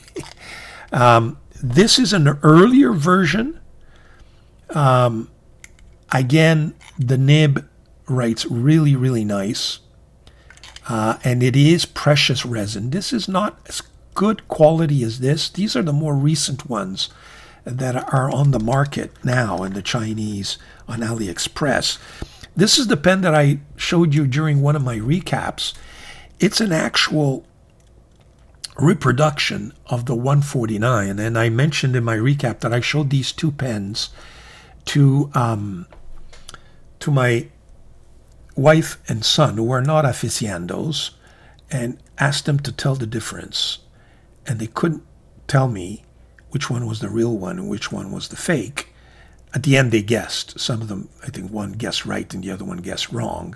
this is an earlier version. Again, the nib writes really, really nice. And it is precious resin. This is not as good quality as this. These are the more recent ones that are on the market now in the Chinese on AliExpress. This is the pen that I showed you during one of my recaps. It's an actual reproduction of the 149. And I mentioned in my recap that I showed these two pens to my wife and son, who are not aficionados, and asked them to tell the difference. And they couldn't tell me which one was the real one and which one was the fake. At the end, they guessed. Some of them, I think one guessed right and the other one guessed wrong.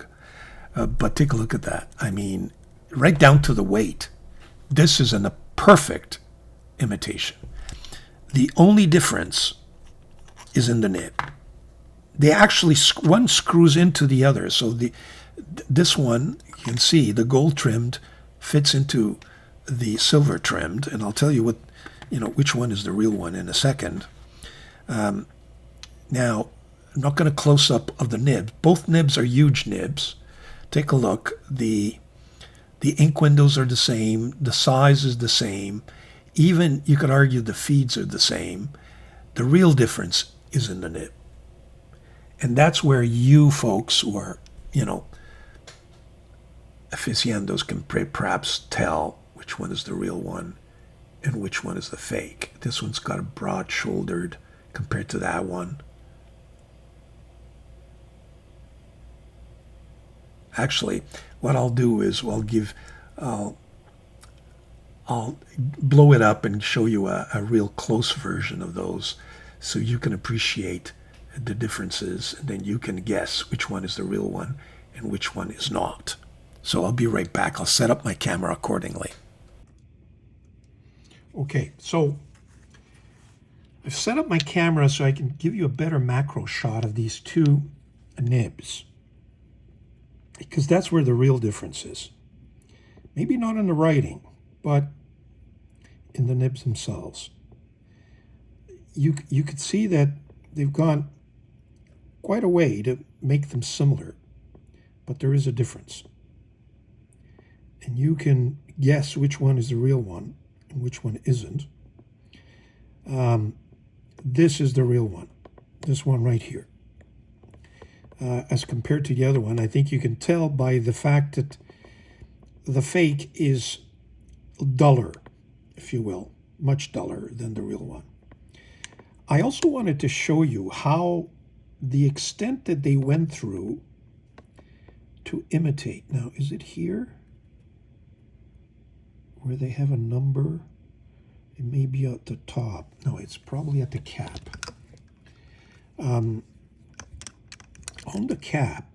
But take a look at that. I mean, right down to the weight. This is a perfect imitation. The only difference is in the nib. They actually, one screws into the other. So this one, you can see the gold trimmed fits into the silver trimmed. And I'll tell you which one is the real one in a second. Now, I'm not going to close up of the nibs. Both nibs are huge nibs. Take a look. The ink windows are the same. The size is the same. Even, you could argue, the feeds are the same. The real difference is in the nib. And that's where you folks who are, aficionados can perhaps tell which one is the real one and which one is the fake. This one's got a broad-shouldered compared to that one. Actually, what I'll do is I'll blow it up and show you a real close version of those so you can appreciate the differences, and then you can guess which one is the real one and which one is not. So I'll be right back. I'll set up my camera accordingly. Okay, so I've set up my camera so I can give you a better macro shot of these two nibs, because that's where the real difference is. Maybe not in the writing, but in the nibs themselves. You could see that they've gone quite a way to make them similar, but there is a difference. And you can guess which one is the real one and which one isn't. This is the real one, this one right here. As compared to the other one, I think you can tell by the fact that the fake is duller, if you will, much duller than the real one. I also wanted to show you how the extent that they went through to imitate. Now, is it here where they have a number? It may be at the top. No, it's probably at the cap. On the cap,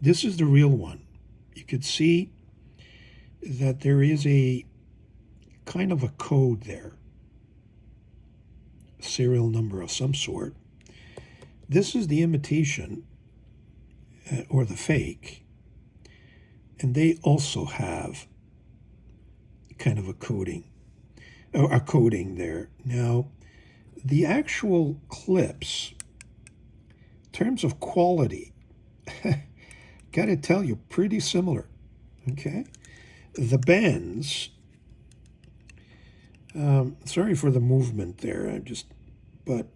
this is the real one. You could see that there is a kind of a code there, a serial number of some sort. This is the imitation, or the fake, and they also have kind of a coding, or a coding there. Now, the actual clips, in terms of quality, gotta tell you, pretty similar, okay? The bands, sorry for the movement there, but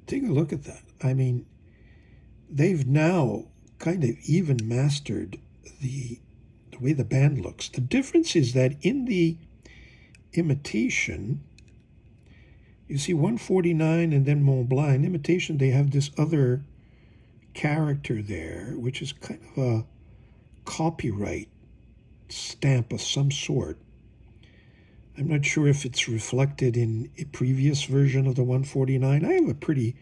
take a look at that. I mean, they've now kind of even mastered the way the band looks. The difference is that in the imitation, you see 149 and then Mont Blanc. In imitation, they have this other character there, which is kind of a copyright stamp of some sort. I'm not sure if it's reflected in a previous version of the 149. I have a pretty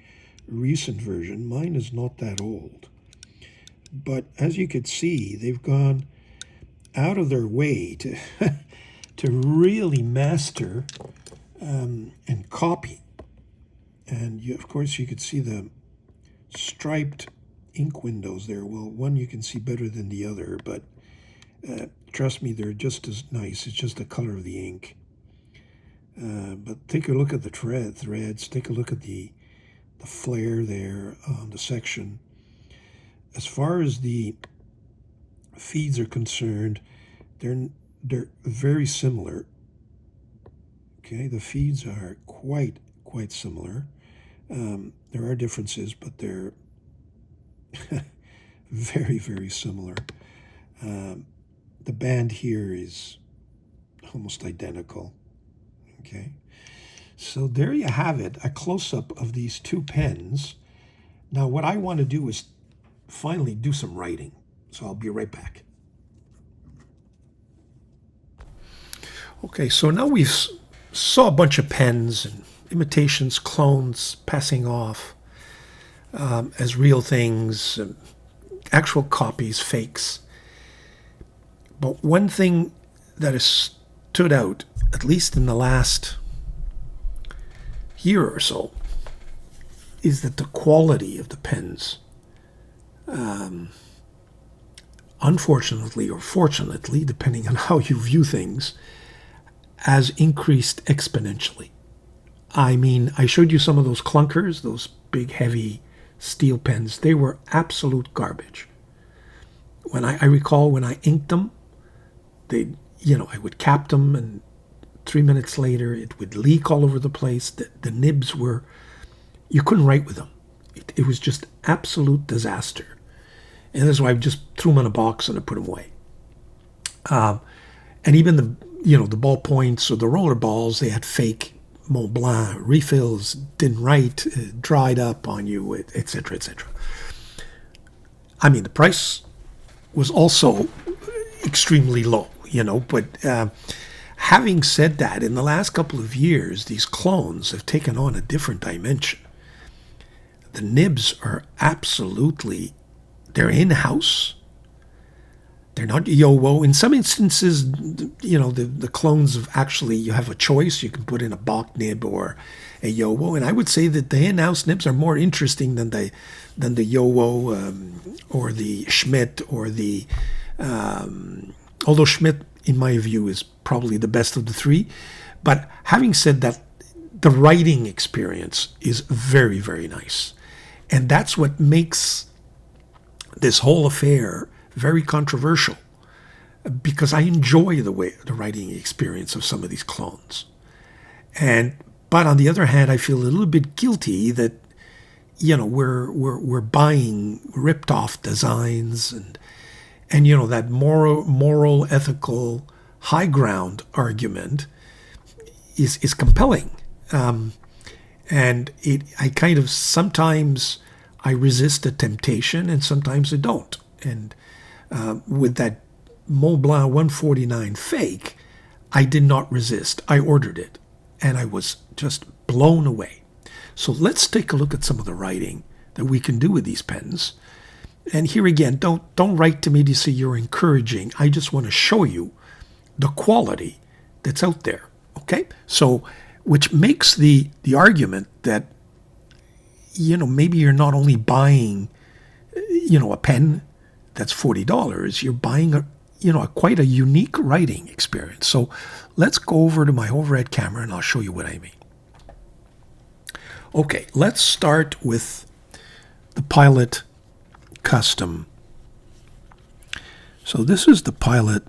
recent version. Mine is not that old. But as you could see, they've gone out of their way to to really master and copy. And of course, you could see the striped ink windows there. Well, one you can see better than the other, but trust me, they're just as nice. It's just the color of the ink. But take a look at the threads. Take a look at the flare there on the section. As far as the feeds are concerned, they're very similar. Okay, the feeds are quite similar. There are differences, but they're very similar. The band here is almost identical. Okay, so there you have it, a close-up of these two pens. Now what I want to do is finally do some writing, so I'll be right back. Okay, so now we've saw a bunch of pens and imitations, clones, passing off as real things, and actual copies, fakes. But one thing that has stood out, at least in the last year or so, is that the quality of the pens, unfortunately or fortunately, depending on how you view things, has increased exponentially. I mean, I showed you some of those clunkers, those big, heavy steel pens. They were absolute garbage. When I recall when I inked them, I would cap them, and 3 minutes later, it would leak all over the place. The nibs were, you couldn't write with them. It was just absolute disaster. And that's why I just threw them in a box and I put them away. And even the ballpoints or the roller balls, they had fake Mont Blanc refills, didn't write, dried up on you, etc., etc. I mean, the price was also extremely low, but having said that, in the last couple of years, these clones have taken on a different dimension. The nibs are absolutely, they're in-house. They're not yo-wo. In some instances, the clones of actually, you have a choice. You can put in a Bach nib or a yo-wo. And I would say that the in-house nibs are more interesting than the yo-wo or the Schmidt or the... although Schmidt, in my view, is probably the best of the three. But having said that, the writing experience is very, very nice. And that's what makes this whole affair very controversial, because I enjoy the writing experience of some of these clones. But on the other hand, I feel a little bit guilty that, we're buying ripped off designs and that moral, ethical, high ground argument is compelling. And I kind of, sometimes I resist the temptation and sometimes I don't. And with that Mont Blanc 149 fake, I did not resist. I ordered it and I was just blown away. So let's take a look at some of the writing that we can do with these pens. And here again, don't write to me to say you're encouraging. I just want to show you the quality that's out there. Okay? So, which makes the argument that, maybe you're not only buying, a pen that's $40, you're buying quite a unique writing experience. So let's go over to my overhead camera and I'll show you what I mean. Okay, let's start with the Pilot Custom. So this is the Pilot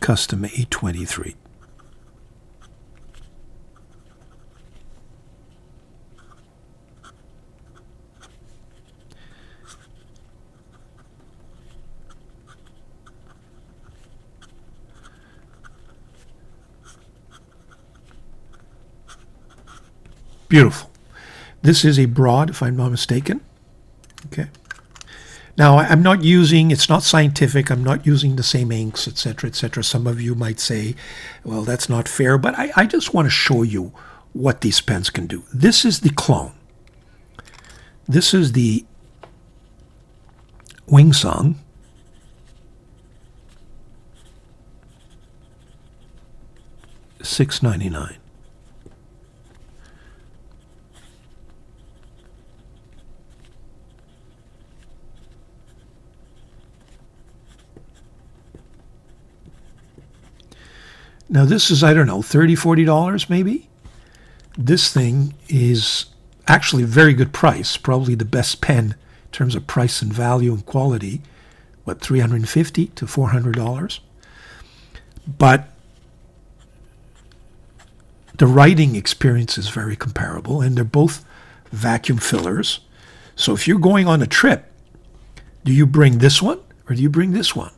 Custom 823. Beautiful. This is a broad, if I'm not mistaken. Okay. Now, I'm not using, it's not scientific, I'm not using the same inks, etc., etc. Some of you might say, well, that's not fair, but I just want to show you what these pens can do. This is the clone. This is the Wing Song. $6.99. Now this is, I don't know, $30, $40 maybe? This thing is actually a very good price, probably the best pen in terms of price and value and quality. What, $350 to $400? But the writing experience is very comparable, and they're both vacuum fillers. So if you're going on a trip, do you bring this one or do you bring this one?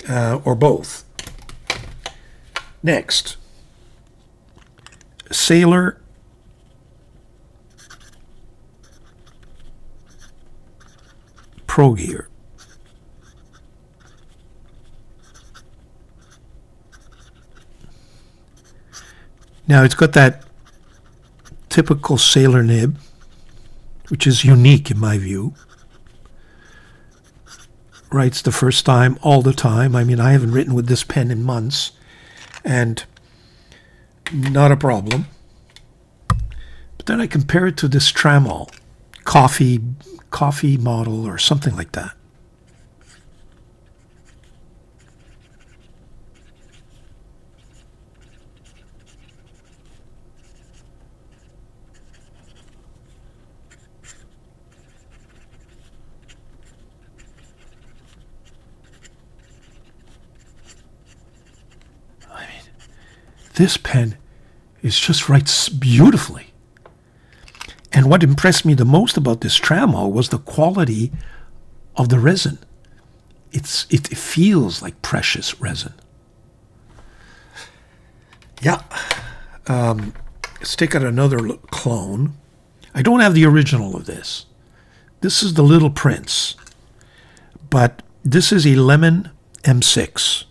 Or both. Next, Sailor Pro Gear. Now it's got that typical sailor nib, which is unique in my view. Writes the first time, all the time. I mean, I haven't written with this pen in months, and not a problem. But then I compare it to this Trammell coffee model or something like that. This pen just writes beautifully. And what impressed me the most about this Trammell was the quality of the resin. It feels like precious resin. Yeah. Let's take out another clone. I don't have the original of this. This is the Little Prince. But this is a Lemon M6.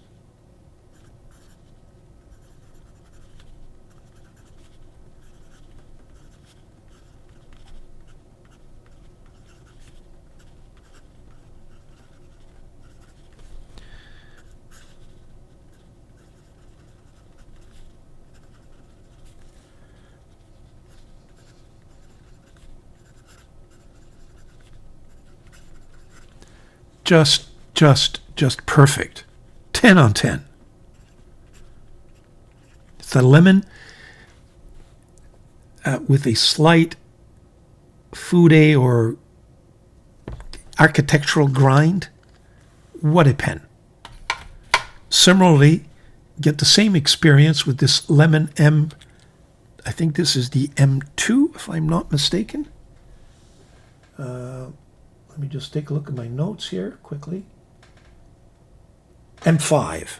Just perfect. 10 on 10. It's a lemon with a slight foude or architectural grind. What a pen. Similarly, get the same experience with this Lemon M. I think this is the M2, if I'm not mistaken. Let me just take a look at my notes here quickly. M5.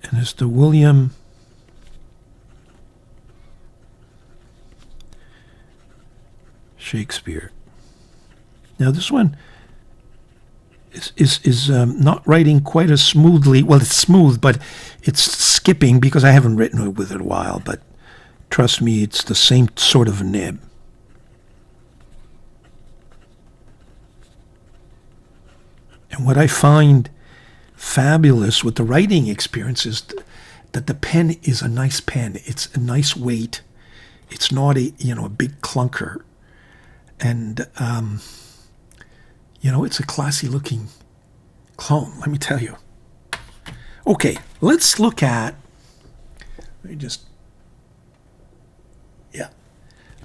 And it's the William Shakespeare. Now this one is not writing quite as smoothly. Well, it's smooth, but it's skipping because I haven't written it with it a while. But trust me, it's the same sort of nib. And what I find fabulous with the writing experience is that the pen is a nice pen. It's a nice weight. It's not a big clunker, and it's a classy looking clone. Let me tell you. Okay, let's look at.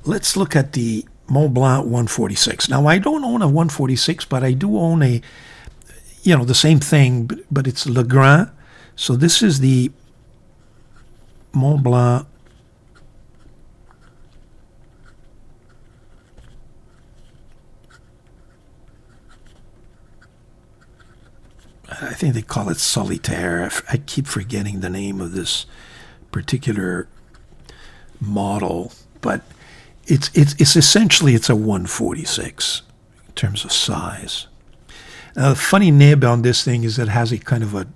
Let's look at the Mont Blanc 146. Now I don't own a 146, but I do own a. The same thing, but it's Le Grand. So this is the Mont Blanc I think they call it Solitaire. I keep forgetting the name of this particular model, but it's essentially it's a 146 in terms of size. Now, the funny nib on this thing is it has a kind of a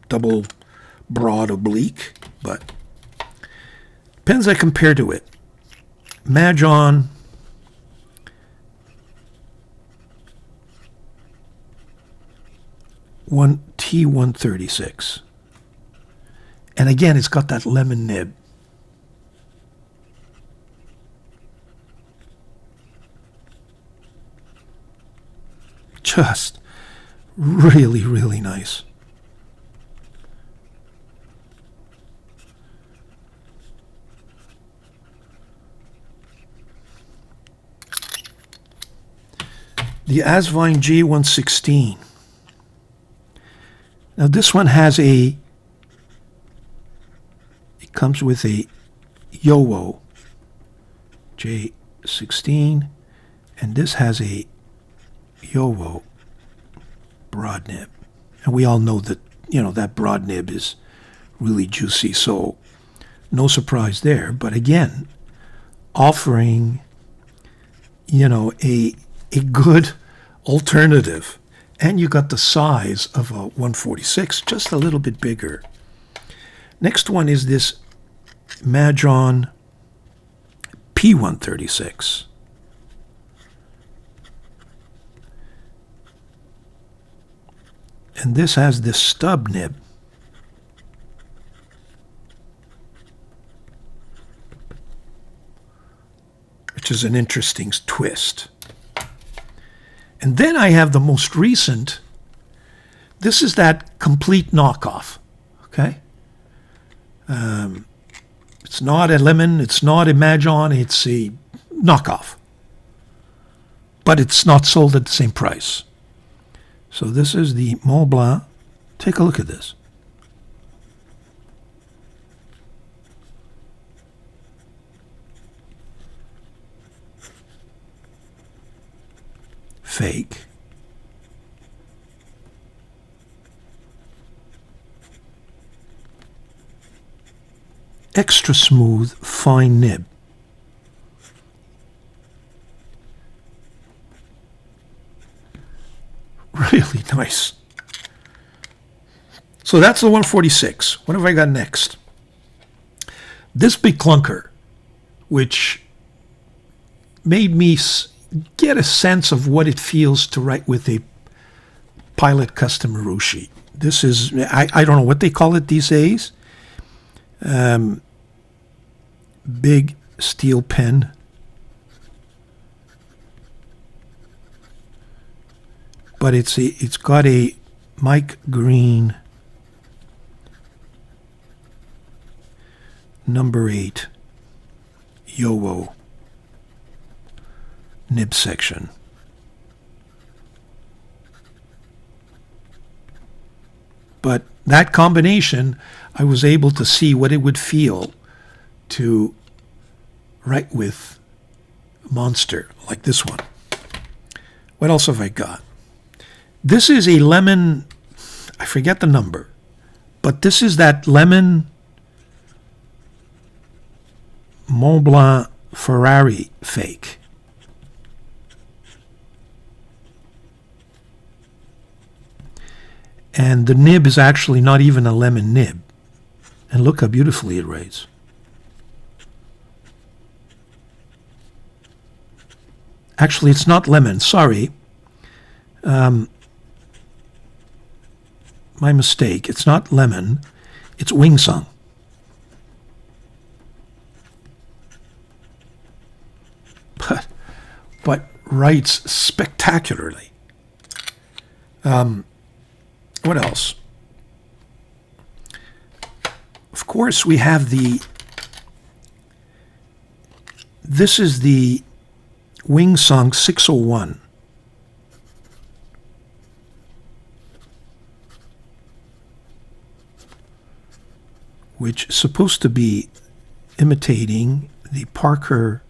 double broad oblique, but pens I compare to it. Majon, T136. And again, it's got that lemon nib. Just really, really nice. The Asvine J116. Now this one has it comes with a Yowo J16, and this has a Yowo broad nib. And we all know that, that broad nib is really juicy, so no surprise there. But again, offering, a good alternative. And you got the size of a 146, just a little bit bigger. Next one is this Mahjong P136. And this has this stub nib. Which is an interesting twist. And then I have the most recent. This is that complete knockoff. Okay? It's not a lemon, it's not a Mahjong, it's a knockoff. But it's not sold at the same price. So this is the Mont Blanc. Take a look at this. Fake. Extra smooth, fine nib. Really nice. So that's the 146. What have I got next? This big clunker, which made me get a sense of what it feels to write with a Pilot Custom Urushi. This is, I don't know what they call it these days. Big steel pen. But it's got a Mike Green number 8 Yowo nib section. But that combination, I was able to see what it would feel to write with Monster like this one. What else have I got? This is a lemon, I forget the number, but this is that lemon Mont Blanc Ferrari fake. And the nib is actually not even a lemon nib. And look how beautifully it writes. Actually, it's not lemon. Sorry. My mistake. It's not lemon. It's wing sung. But writes spectacularly. What else? Of course, we have this is the Wing Sung 601. Which is supposed to be imitating the Parker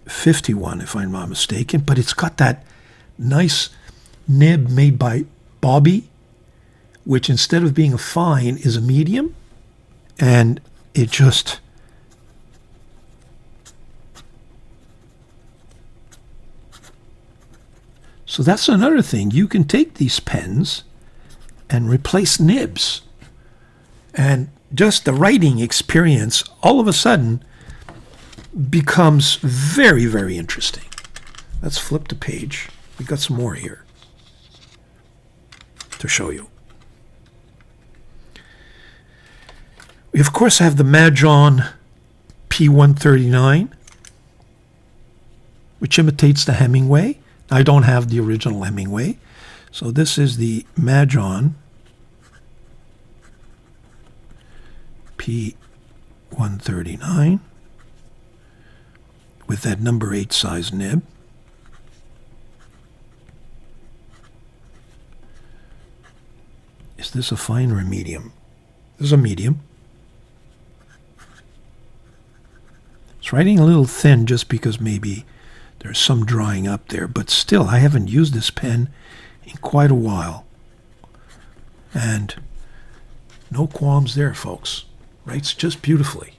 51, if I'm not mistaken, but it's got that nice nib made by Bobby, which instead of being a fine is a medium, and it just so that's another thing. You can take these pens and replace nibs, and just the writing experience all of a sudden becomes very, very interesting. Let's flip the page. We got some more here to show you. We of course have the Mahjong P139, which imitates the Hemingway. I don't have the original Hemingway, so this is the Mahjong P139 with that number 8 size nib. Is this a fine or a medium? This is a medium. It's writing a little thin just because maybe there's some drying up there, but still, I haven't used this pen in quite a while. And no qualms there, folks. Writes just beautifully.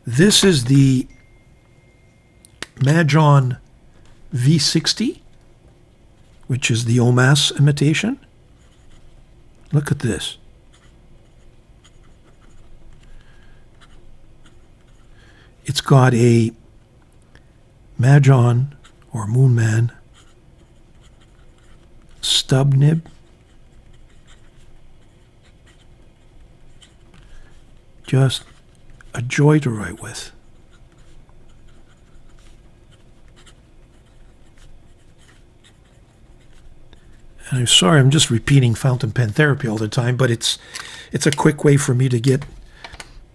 This is the Mahjong V60, which is the Homages imitation. Look at this. It's got a Mahjong or Moonman stub nib. Just a joy to write with. And I'm sorry, I'm just repeating fountain pen therapy all the time, but it's a quick way for me to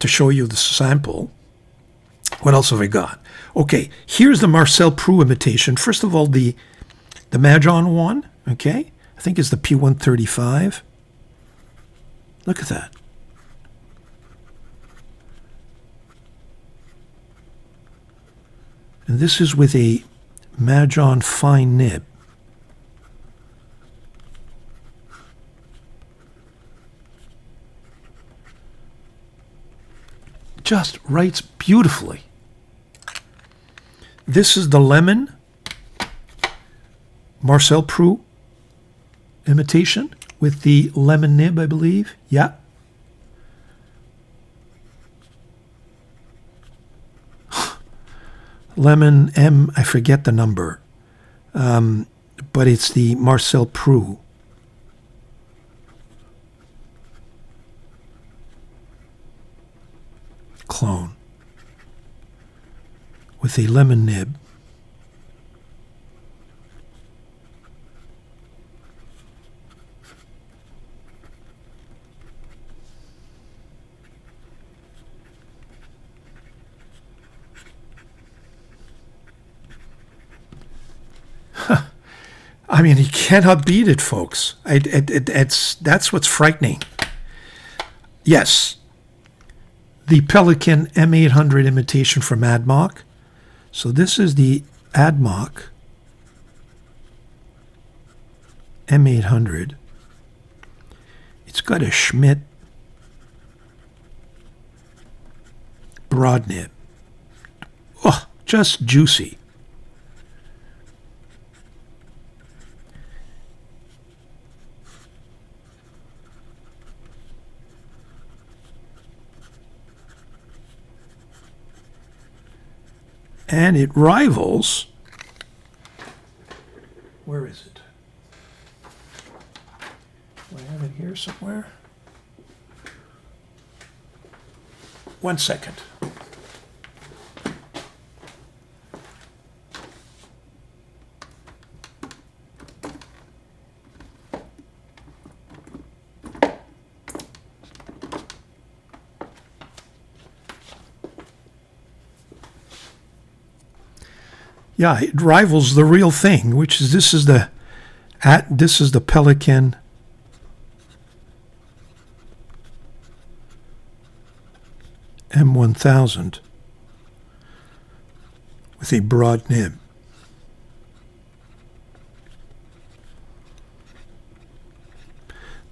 show you the sample. What else have I got? Okay, here's the Marcel Proust imitation. First of all, the Mahjong one, okay? I think it's the P135. Look at that. And this is with a Mahjong fine nib. Just writes beautifully. This is the lemon Marcel Proust imitation with the lemon nib, I believe. Yeah. Lemon M, I forget the number, but it's the Marcel Proust. Clone with a lemon nib. I mean, you cannot beat it, folks. That's what's frightening. Yes, the Pelican M800 imitation from Admock. So this is the Admock M800. It's got a Schmidt broad nib. Oh, just juicy. And it rivals, where is it? Do I have it here somewhere? 1 second. Yeah, it rivals the real thing, which is this is the Pelican M1000 with a broad nib.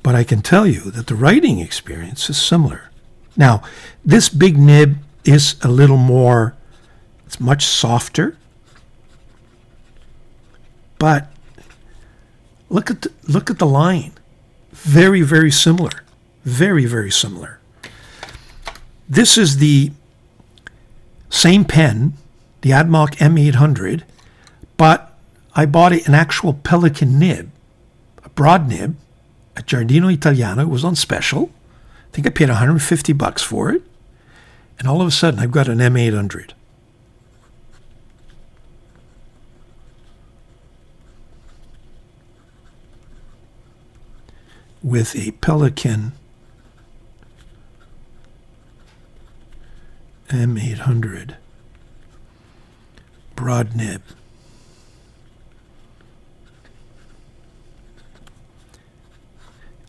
But I can tell you that the writing experience is similar. Now, this big nib is a little more, it's much softer. But look at the line. Very, very similar. Very, very similar. This is the same pen, the Admock M800, but I bought an actual Pelican nib, a broad nib, at Giardino Italiano. It was on special. I think I paid $150 for it. And all of a sudden, I've got an M800. With a Pelican M800 broad nib.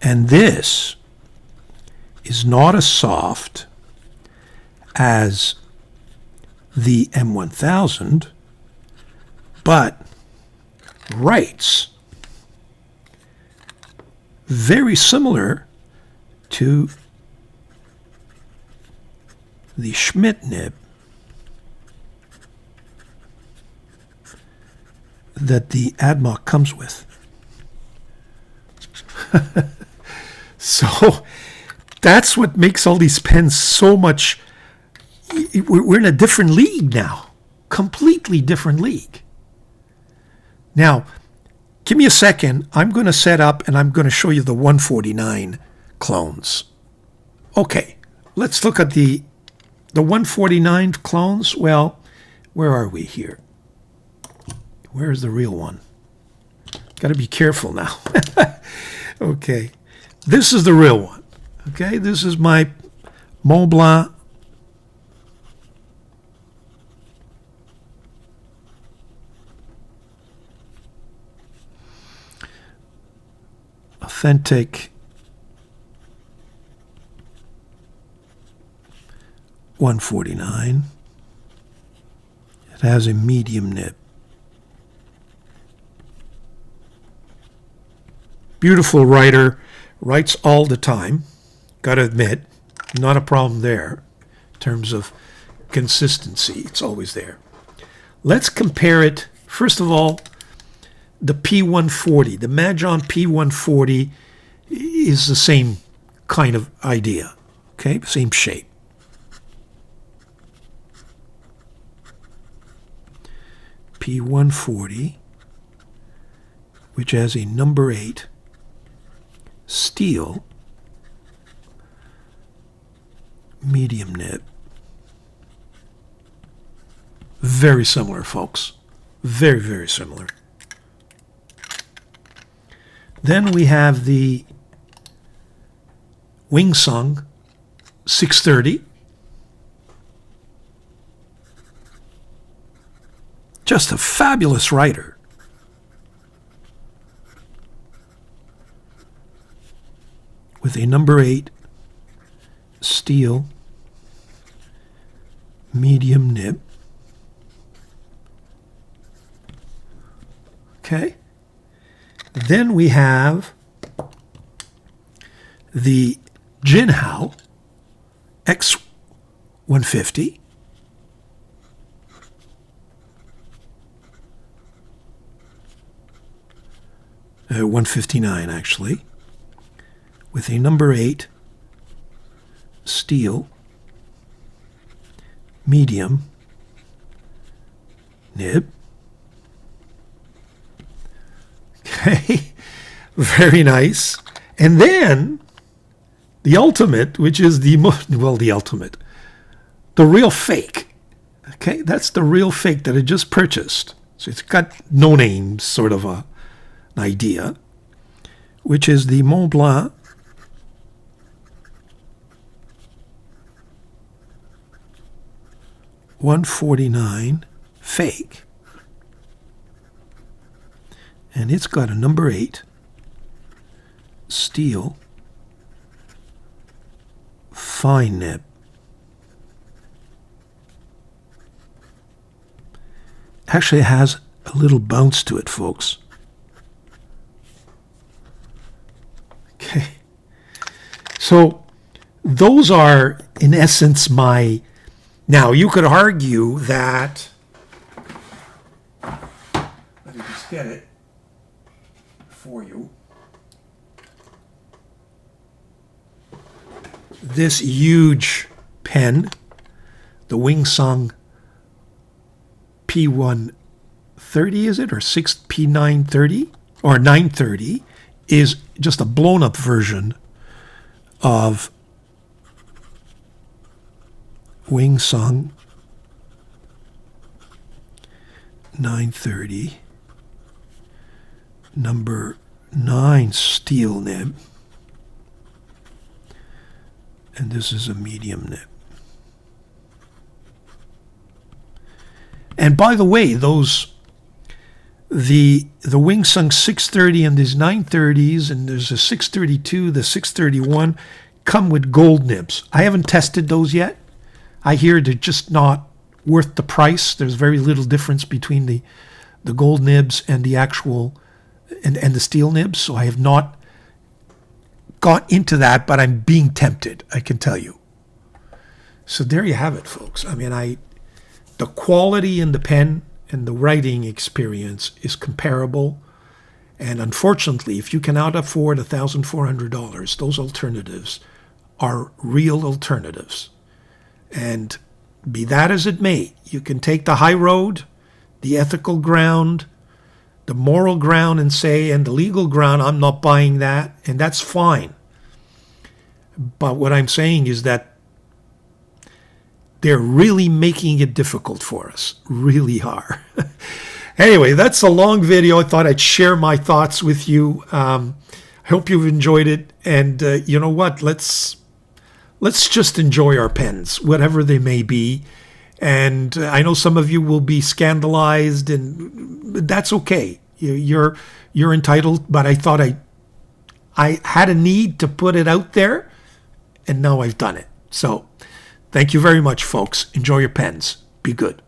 And this is not as soft as the M1000, but writes very similar to the Schmidt nib. that the AdMock comes with. So that's what makes all these pens so much. We're in a different league now, completely different league. Now, give me a second. I'm going to set up and I'm going to show you the 149 clones. Okay, let's look at the 149 clones. Well, where are we here? Where is the real one? Got to be careful now. Okay, this is the real one. Okay, this is my Mont Blanc authentic 149. It has a medium nib. Beautiful writer, writes all the time. Got to admit, not a problem there in terms of consistency. It's always there. Let's compare it. First of all, the P140, the Majon P140 is the same kind of idea. Okay, same shape. P140, which has a number 8 steel medium nib. Very similar, folks. Very, very similar. Then we have the Wingsung 630. Just a fabulous writer. With a number 8 steel medium nib. Okay. Then we have the Jinhao X150. Uh, 159 actually, with a number 8 steel medium nib. Okay, very nice. And then the ultimate, which is the ultimate, the real fake. Okay, that's the real fake that I just purchased. So it's got no name, sort of an idea, which is the Mont Blanc .149 fake. And it's got a number 8 steel fine nib. Actually, it has a little bounce to it, folks. Okay. So those are, in essence, my... Now, you could argue that... Let me just get it for you. This huge pen, the Wingsung P130, is it? Or P930? Or 930, is just a blown-up version of Wingsung 930 number 9 steel nib, and this is a medium nib. And by the way, those the Wingsung 630 and these 930s, and there's a 632, the 631, come with gold nibs. I haven't tested those yet. I hear they're just not worth the price. There's very little difference between the gold nibs and the actual and the steel nibs. So I have not got into that, but I'm being tempted, I can tell you. So there you have it, folks. I mean, the quality in the pen and the writing experience is comparable. And unfortunately, if you cannot afford $1,400, those alternatives are real alternatives. And be that as it may, you can take the high road, the ethical ground, the moral ground, and say, and the legal ground, I'm not buying that, and that's fine. But what I'm saying is that they're really making it difficult for us, really are. Anyway, that's a long video. I thought I'd share my thoughts with you. I hope you've enjoyed it. And you know what? Let's just enjoy our pens, whatever they may be. And I know some of you will be scandalized, and that's okay. You're entitled. But I thought I had a need to put it out there, and now I've done it. So thank you very much, folks. Enjoy your pens. Be good.